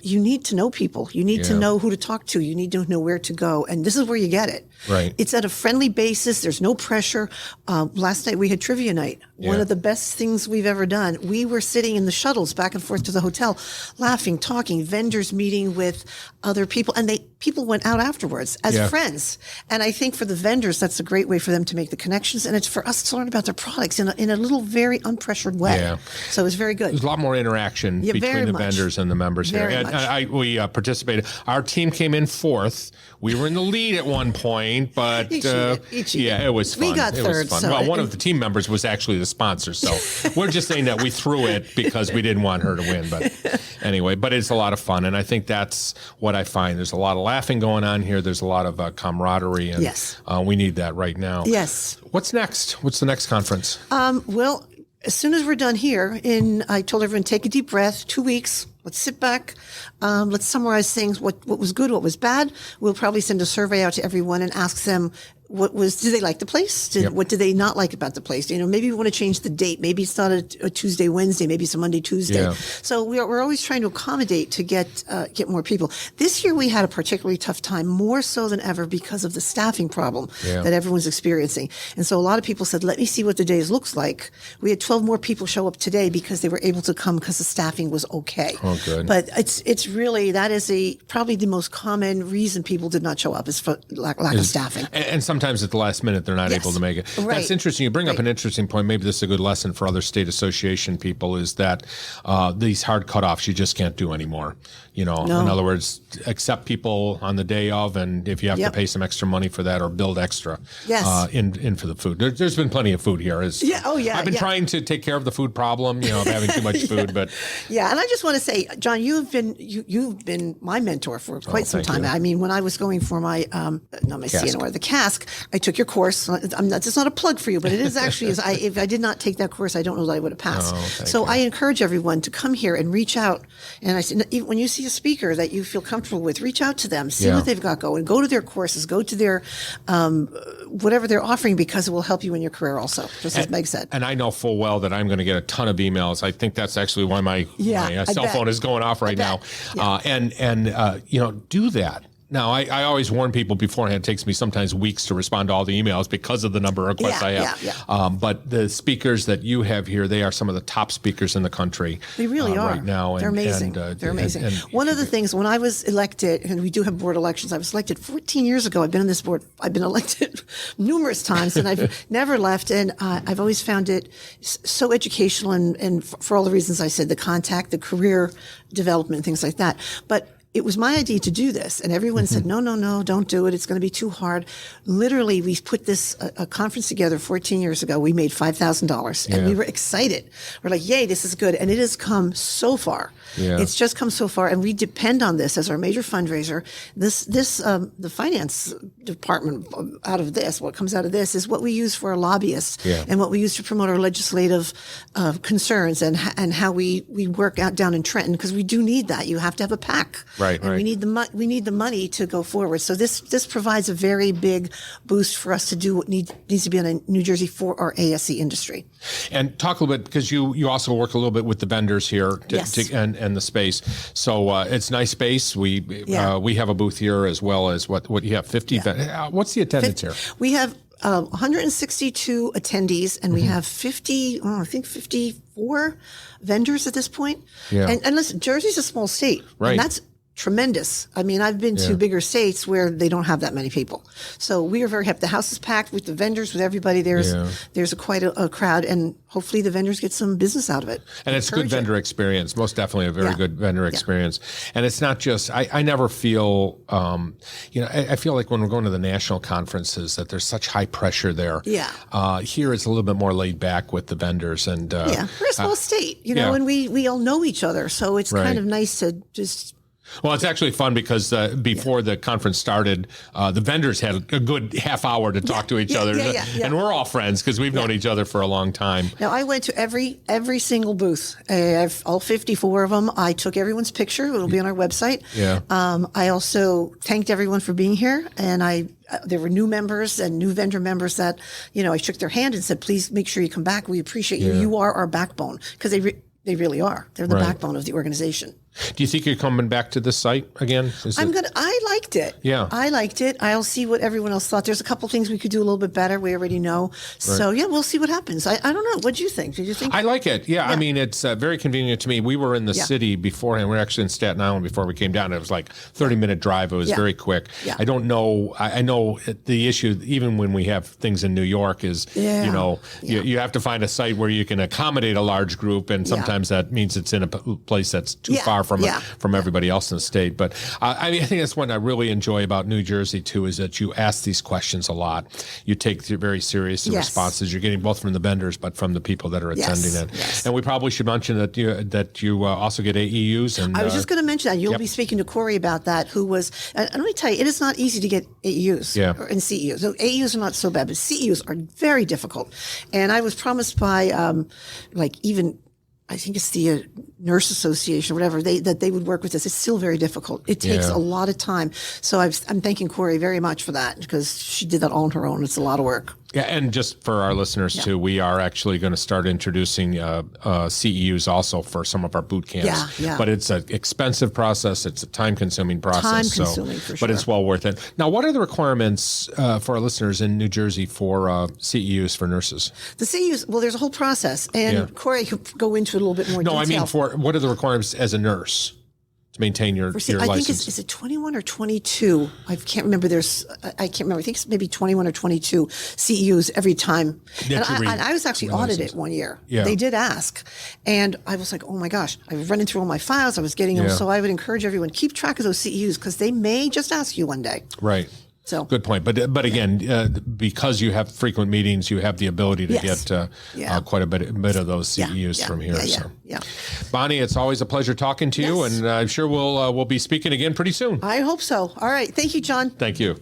you need to know people. You need to know who to talk to. You need to know where to go. And this is where you get it. Right. It's at a friendly basis. There's no pressure. Last night we had trivia night. Yeah. One of the best things we've ever done. We were sitting in the shuttles back and forth to the hotel, laughing, talking, vendors meeting with other people. And people went out afterwards as friends. And I think for the vendors, that's a great way for them to make the connections. And it's for us to learn about their products in a little very unpressured way. Yeah. So it's very good. There's a lot more interaction between the vendors and the members here. And we participated. Our team came in 4th. We were in the lead at one point, but it was fun. We got third. It was fun. So one of the team members was actually the sponsor, so we're just saying that we threw it because we didn't want her to win. But anyway, it's a lot of fun, and I think that's what I find. There's a lot of laughing going on here. There's a lot of camaraderie, and we need that right now. Yes. What's next? What's the next conference? Well, as soon as we're done here, I told everyone, take a deep breath, 2 weeks. Let's sit back. Let's summarize things. What was good, what was bad. We'll probably send a survey out to everyone and ask them did they like the place? What did they not like about the place? Maybe we want to change the date. Maybe it's not a Tuesday, Wednesday. Maybe it's a Monday, Tuesday. Yeah. So we're always trying to accommodate to get more people. This year we had a particularly tough time, more so than ever because of the staffing problem that everyone's experiencing. And so a lot of people said, let me see what the days looks like. We had 12 more people show up today because they were able to come because the staffing was okay. Oh, good. But it's really, that is probably the most common reason people did not show up is for lack of staffing. And sometimes sometimes at the last minute they're not able to make it. Right. That's interesting. You bring up an interesting point. Maybe this is a good lesson for other state association people, is that these hard cutoffs you just can't do anymore. In other words, accept people on the day of, and if you have to pay some extra money for that or build extra in for the food. There's been plenty of food here. I've been trying to take care of the food problem, of having too much food, but and I just want to say, John, you've been my mentor for quite some time. I mean, when I was going for my CNOR, the CASC, I took your course. It's not a plug for you, but it is actually. If I did not take that course, I don't know that I would have passed. I encourage everyone to come here and reach out. And I said, when you see a speaker that you feel comfortable with, reach out to them, see what they've got going, go to their courses, go to their whatever they're offering, because it will help you in your career also, just as Meg said. And I know full well that I'm going to get a ton of emails. I think that's actually why my cell phone is going off right now. Do that. Now, I always warn people beforehand. It takes me sometimes weeks to respond to all the emails because of the number of requests I have. But the speakers that you have here, they are some of the top speakers in the country. They really are right now. They're amazing. They're amazing. One of the things, when I was elected, and we do have board elections, I was elected 14 years ago. I've been on this board. I've been elected numerous times, and I've never left. And I've always found it so educational, and for all the reasons I said, the contact, the career development, things like that. But it was my idea to do this, and everyone said, no, don't do it. It's going to be too hard. Literally, we put a conference together 14 years ago. We made $5,000, and we were excited. We're like, yay, this is good. And it has come so far. Yeah. It's just come so far, and we depend on this as our major fundraiser. The finance department out of this, what comes out of this, is what we use for our lobbyists and what we use to promote our legislative concerns and how we work out down in Trenton, because we do need that. You have to have a PAC. Right. We need the money to go forward. So this provides a very big boost for us to do what needs to be done in New Jersey for our ASC industry. And talk a little bit, because you also work a little bit with the vendors here and the space. So it's nice space. We have a booth here, as well as what you have 50. What's the attendance here? We have 162 attendees, and we have 54 vendors at this point. Yeah. And listen, Jersey's a small state, right? And that's tremendous. I mean, I've been to bigger states where they don't have that many people. So we are very happy. The house is packed with the vendors, with everybody. There's quite a crowd, and hopefully the vendors get some business out of it. And it's good vendor experience. Most definitely a very good vendor experience. And it's not just, I never feel, I feel like when we're going to the national conferences that there's such high pressure there. Yeah. Here it's a little bit more laid back with the vendors. And we're a small state, and we all know each other. So it's kind of nice to just... Well, it's actually fun because before the conference started, the vendors had a good half hour to talk to each other. And we're all friends because we've known each other for a long time. Now, I went to every single booth. I have all 54 of them. I took everyone's picture. It'll be on our website. Yeah. I also thanked everyone for being here. And there were new members and new vendor members that, I shook their hand and said, please make sure you come back. We appreciate you. You are our backbone, because they really are. They're the backbone of the organization. Do you think you're coming back to this site again? I liked it. Yeah. I liked it. I'll see what everyone else thought. There's a couple things we could do a little bit better. We already know. So, we'll see what happens. I don't know. What did you think? Did you think? I like it. Yeah. I mean, it's very convenient to me. We were in the city beforehand. We were actually in Staten Island before we came down. It was like 30-minute drive. It was very quick. Yeah. I don't know. I know the issue, even when we have things in New York, is, you have to find a site where you can accommodate a large group. And sometimes that means it's in a place that's too far from everybody else in the state. But I think that's what I really enjoy about New Jersey too, is that you ask these questions a lot. You take very serious the responses you're getting, both from the vendors but from the people that are attending it. Yes. And we probably should mention that you also get AEUs. And I was just going to mention that you'll be speaking to Corey about that. Who was? And let me tell you, it is not easy to get AEUs and CEUs. So AEUs are not so bad, but CEUs are very difficult. And I was promised by I think it's the Nurse Association or whatever, that they would work with us. It's still very difficult. It takes a lot of time. So I'm thanking Corey very much for that, because she did that all on her own. It's a lot of work. Yeah, and just for our listeners too, we are actually going to start introducing CEUs also for some of our boot camps. Yeah. But it's an expensive process. It's a time-consuming process. Time-consuming, for sure. But it's well worth it. Now, what are the requirements for our listeners in New Jersey for CEUs for nurses? The CEUs, well, there's a whole process, and Corey could go into it a little bit more detail. No, I mean, what are the requirements as a nurse maintain your I think license. is it 21 or 22? I can't remember. I can't remember. I think it's maybe 21 or 22 CEUs every time. And I was actually audited one year. Yeah. They did ask, and I was like, oh my gosh, I was running through all my files. I was getting them. So I would encourage everyone, keep track of those CEUs because they may just ask you one day. Right. So good point. But again, because you have frequent meetings, you have the ability to get quite a bit of those CEUs from here. Yeah. Bonnie, it's always a pleasure talking to you, and I'm sure we'll be speaking again pretty soon. I hope so. All right. Thank you, John. Thank you.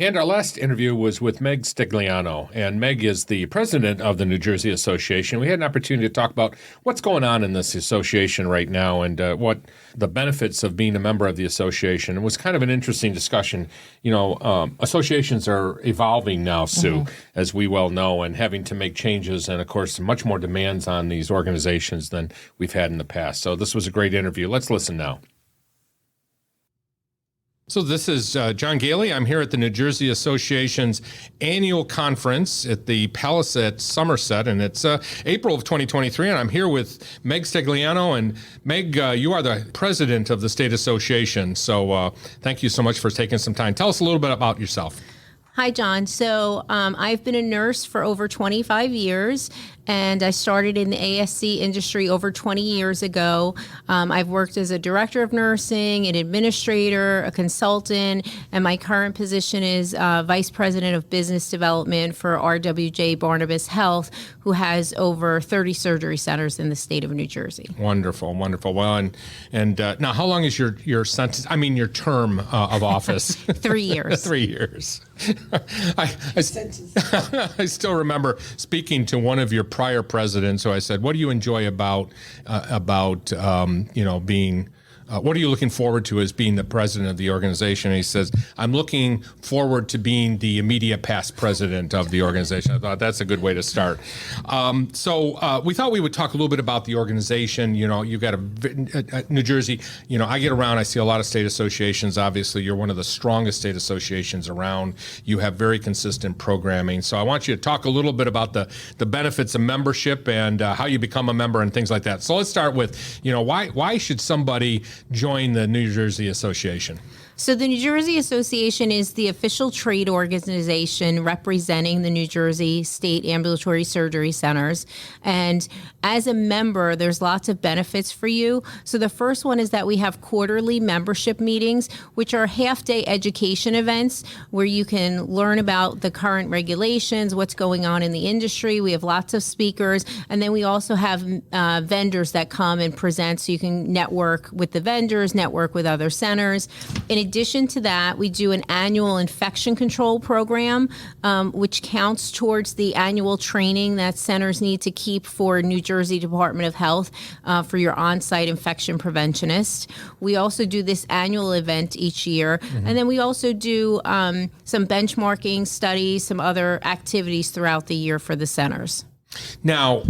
And our last interview was with Meg Stigliano, and Meg is the president of the New Jersey Association. We had an opportunity to talk about what's going on in this association right now and what the benefits of being a member of the association. It was kind of an interesting discussion. Associations are evolving now, Sue, as we well know, and having to make changes and, of course, much more demands on these organizations than we've had in the past. So this was a great interview. Let's listen now. So this is John Goehle. I'm here at the New Jersey Association's annual conference at the Palace at Somerset, and it's April of 2023, and I'm here with Meg Stigliano. And Meg, you are the president of the state association, so thank you so much for taking some time. Tell us a little bit about yourself. Hi, John. So I've been a nurse for over 25 years, and I started in the ASC industry over 20 years ago. I've worked as a director of nursing, an administrator, a consultant, and my current position is vice president of business development for RWJ Barnabas Health, who has over 30 surgery centers in the state of New Jersey. Wonderful, wonderful. Well, and now, how long is your sentence? I mean, your term of office? 3 years. 3 years. I still remember speaking to one of your prior presidents who I said, what do you enjoy about being what are you looking forward to as being the president of the organization? And he says, I'm looking forward to being the immediate past president of the organization. I thought that's a good way to start. So we thought we would talk a little bit about the organization. You've got New Jersey. I get around, I see a lot of state associations. Obviously, you're one of the strongest state associations around. You have very consistent programming. So I want you to talk a little bit about the benefits of membership and how you become a member and things like that. So let's start with, why should somebody join the New Jersey Association? So the New Jersey Association is the official trade organization representing the New Jersey State Ambulatory Surgery Centers. And as a member, there's lots of benefits for you. So the first one is that we have quarterly membership meetings, which are half-day education events where you can learn about the current regulations, what's going on in the industry. We have lots of speakers. And then we also have vendors that come and present, so you can network with the vendors, network with other centers. In addition to that, we do an annual infection control program, which counts towards the annual training that centers need to keep for New Jersey Department of Health for your on-site infection preventionist. We also do this annual event each year. And then we also do some benchmarking studies, some other activities throughout the year for the centers. Now,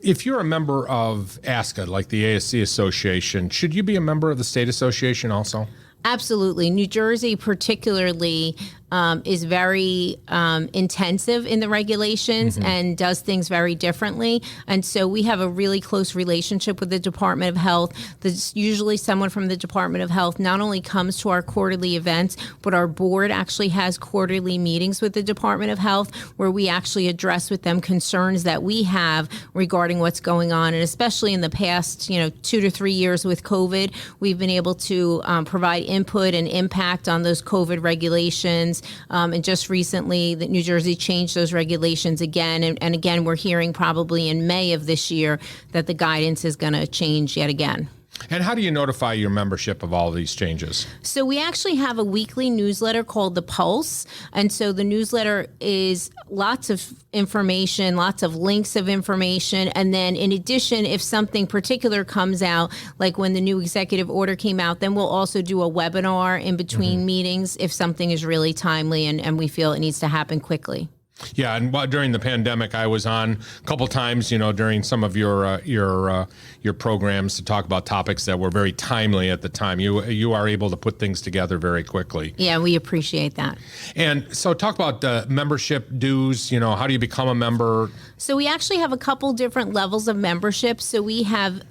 if you're a member of ASCA, like the ASC Association, should you be a member of the state association also? Absolutely. New Jersey particularly is very intensive in the regulations and does things very differently. And so we have a really close relationship with the Department of Health. There's usually someone from the Department of Health not only comes to our quarterly events, but our board actually has quarterly meetings with the Department of Health where we actually address with them concerns that we have regarding what's going on. And especially in the past, 2 to 3 years with COVID, we've been able to provide input and impact on those COVID regulations. And just recently, that New Jersey changed those regulations again. And again, we're hearing probably in May of this year that the guidance is going to change yet again. And how do you notify your membership of all of these changes? So we actually have a weekly newsletter called The Pulse. And so the newsletter is lots of information, lots of links of information. And then in addition, if something particular comes out, like when the new executive order came out, then we'll also do a webinar in between meetings if something is really timely and we feel it needs to happen quickly. Yeah, and during the pandemic, I was on a couple times, during some of your programs to talk about topics that were very timely at the time. You are able to put things together very quickly. Yeah, we appreciate that. And so talk about membership dues, how do you become a member? So we actually have a couple different levels of membership. So we have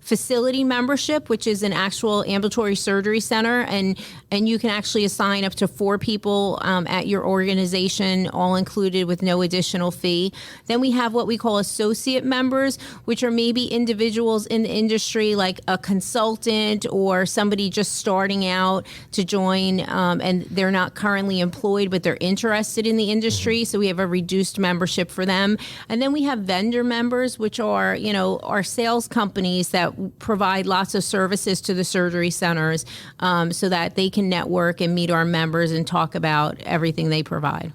facility membership, which is an actual ambulatory surgery center, and you can actually assign up to 4 people at your organization, all included with no additional fee. Then we have what we call associate members, which are maybe individuals in the industry, like a consultant or somebody just starting out to join, and they're not currently employed, but they're interested in the industry. So we have a reduced membership for them. And then we have vendor members, which are, our sales companies that provide lots of services to the surgery centers so that they can network and meet our members and talk about everything they provide.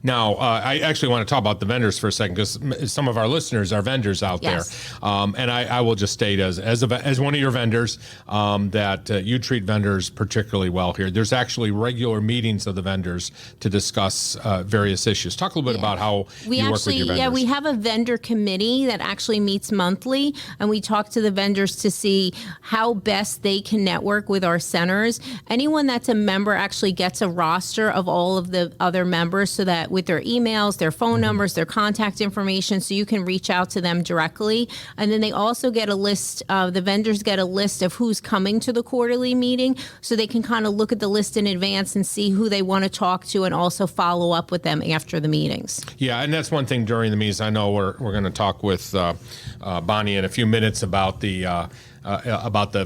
Now, I actually want to talk about the vendors for a second, because some of our listeners are vendors out there. And I will just state as one of your vendors that you treat vendors particularly well here. There's actually regular meetings of the vendors to discuss various issues. Talk a little bit about how you work with your vendors. Yeah, we have a vendor committee that actually meets monthly, and we talk to the vendors to see how best they can network with our centers. Anyone that's a member actually gets a roster of all of the other members, so that with their emails, their phone numbers, their contact information, so you can reach out to them directly. And then they also get a list of, the vendors get a list of who's coming to the quarterly meeting, so they can kind of look at the list in advance and see who they want to talk to, and also follow up with them after the meetings. Yeah, and that's one thing during the meetings. I know we're going to talk with Bonnie in a few minutes about the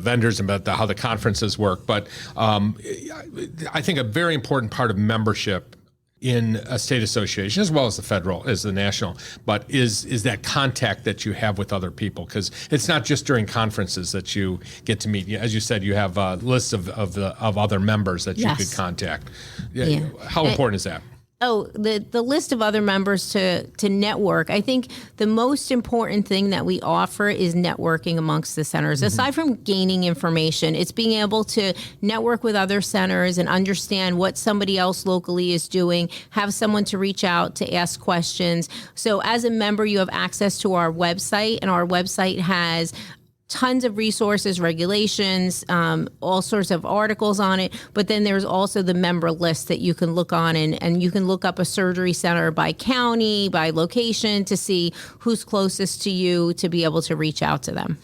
vendors and about how the conferences work. But I think a very important part of membership in a state association, as well as the federal, as the national, but is that contact that you have with other people, because it's not just during conferences that you get to meet. As you said, you have lists of other members that you could contact. Yeah. How important is that? Oh, the list of other members to network. I think the most important thing that we offer is networking amongst the centers. Aside from gaining information, it's being able to network with other centers and understand what somebody else locally is doing, have someone to reach out to ask questions. So as a member, you have access to our website, and our website has tons of resources, regulations, all sorts of articles on it. But then there's also the member list that you can look on, and you can look up a surgery center by county, by location, to see who's closest to you, to be able to reach out to them.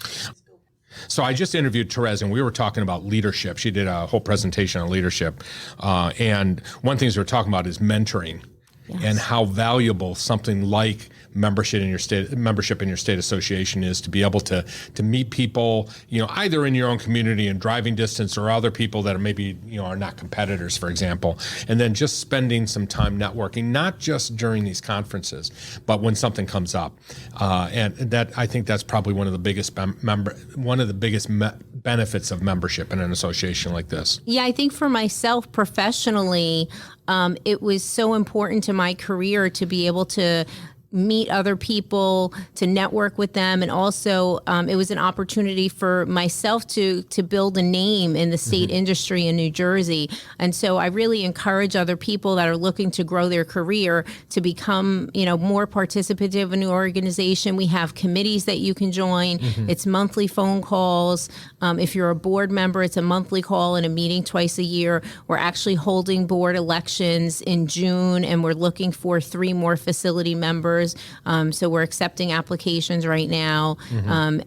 So I just interviewed Therese, and we were talking about leadership. She did a whole presentation on leadership. And one thing we were talking about is mentoring. Yes. And how valuable something like membership in your state association is, to be able to meet people, either in your own community in driving distance, or other people that are maybe, are not competitors, for example, and then just spending some time networking, not just during these conferences, but when something comes up. And that, I think that's probably one of the biggest benefits of membership in an association like this. Yeah, I think for myself professionally, it was so important to my career to be able to meet other people, to network with them, and also it was an opportunity for myself to build a name in the state industry in New Jersey. And so I really encourage other people that are looking to grow their career to become, more participative in the organization. We have committees that you can join. It's monthly phone calls. If you're a board member, it's a monthly call and a meeting twice a year. We're actually holding board elections in June, and we're looking for 3 more facility members. So we're accepting applications right now.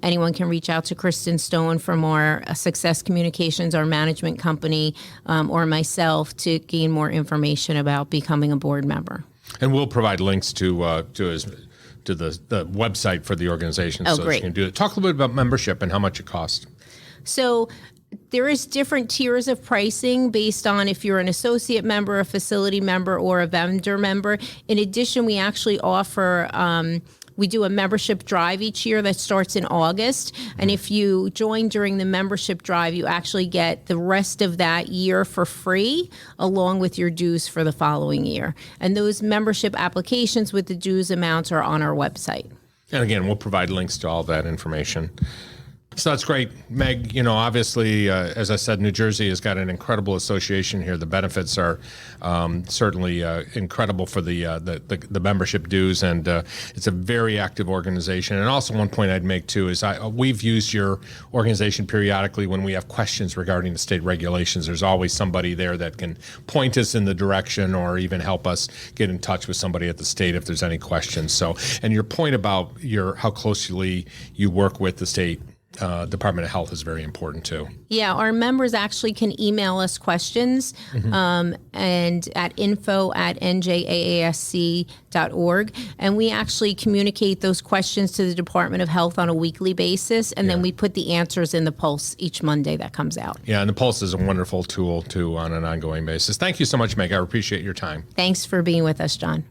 Anyone can reach out to Kristen Stone from our Success Communications, our management company, or myself, to gain more information about becoming a board member. And we'll provide links to the website for the organization, so great. You can do it. Talk a little bit about membership and how much it costs. So there is different tiers of pricing based on if you're an associate member, a facility member, or a vendor member. In addition, we actually offer, we do a membership drive each year that starts in August. And if you join during the membership drive, you actually get the rest of that year for free, along with your dues for the following year. And those membership applications with the dues amounts are on our website. And again, we'll provide links to all that information. So that's great, Meg. Obviously, as I said, New Jersey has got an incredible association here. The benefits are certainly incredible for the membership dues, and it's a very active organization. And also, one point I'd make too is we've used your organization periodically when we have questions regarding the state regulations. There's always somebody there that can point us in the direction or even help us get in touch with somebody at the state if there's any questions. So, and your point about how closely you work with the state Department of Health is very important too. Yeah, our members actually can email us questions and at info@NJAASC.org. And we actually communicate those questions to the Department of Health on a weekly basis. And then we put the answers in the Pulse each Monday that comes out. Yeah, and the Pulse is a wonderful tool too on an ongoing basis. Thank you so much, Meg. I appreciate your time. Thanks for being with us, John.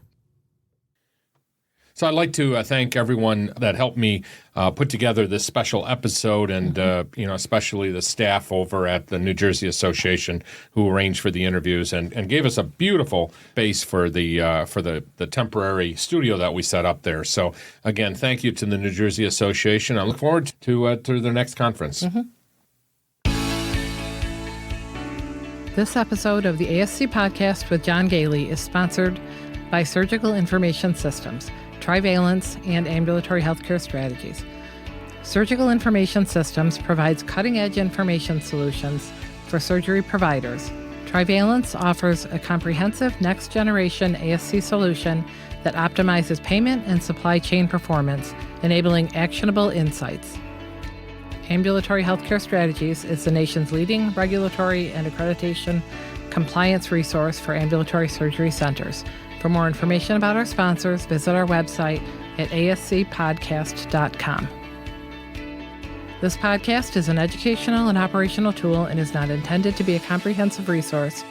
So I'd like to thank everyone that helped me put together this special episode, and especially the staff over at the New Jersey Association who arranged for the interviews and gave us a beautiful base for the temporary studio that we set up there. So again, thank you to the New Jersey Association. I look forward to their next conference. This episode of the ASC Podcast with John Goehle is sponsored by Surgical Information Systems, Trivalence, and Ambulatory Healthcare Strategies. Surgical Information Systems provides cutting-edge information solutions for surgery providers. Trivalence offers a comprehensive next-generation ASC solution that optimizes payment and supply chain performance, enabling actionable insights. Ambulatory Healthcare Strategies is the nation's leading regulatory and accreditation compliance resource for ambulatory surgery centers. For more information about our sponsors, visit our website at ASCPodcast.com. This podcast is an educational and operational tool and is not intended to be a comprehensive resource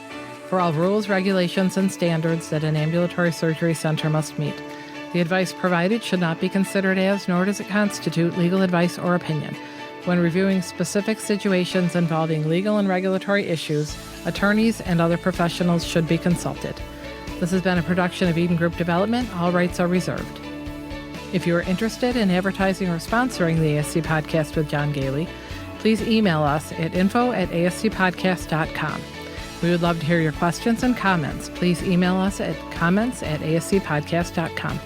for all rules, regulations, and standards that an ambulatory surgery center must meet. The advice provided should not be considered as, nor does it constitute, legal advice or opinion. When reviewing specific situations involving legal and regulatory issues, attorneys and other professionals should be consulted. This has been a production of Eden Group Development. All rights are reserved. If you are interested in advertising or sponsoring the ASC Podcast with John Goehle, please email us at info@ASCPodcast.com. We would love to hear your questions and comments. Please email us at comments@ASCPodcast.com.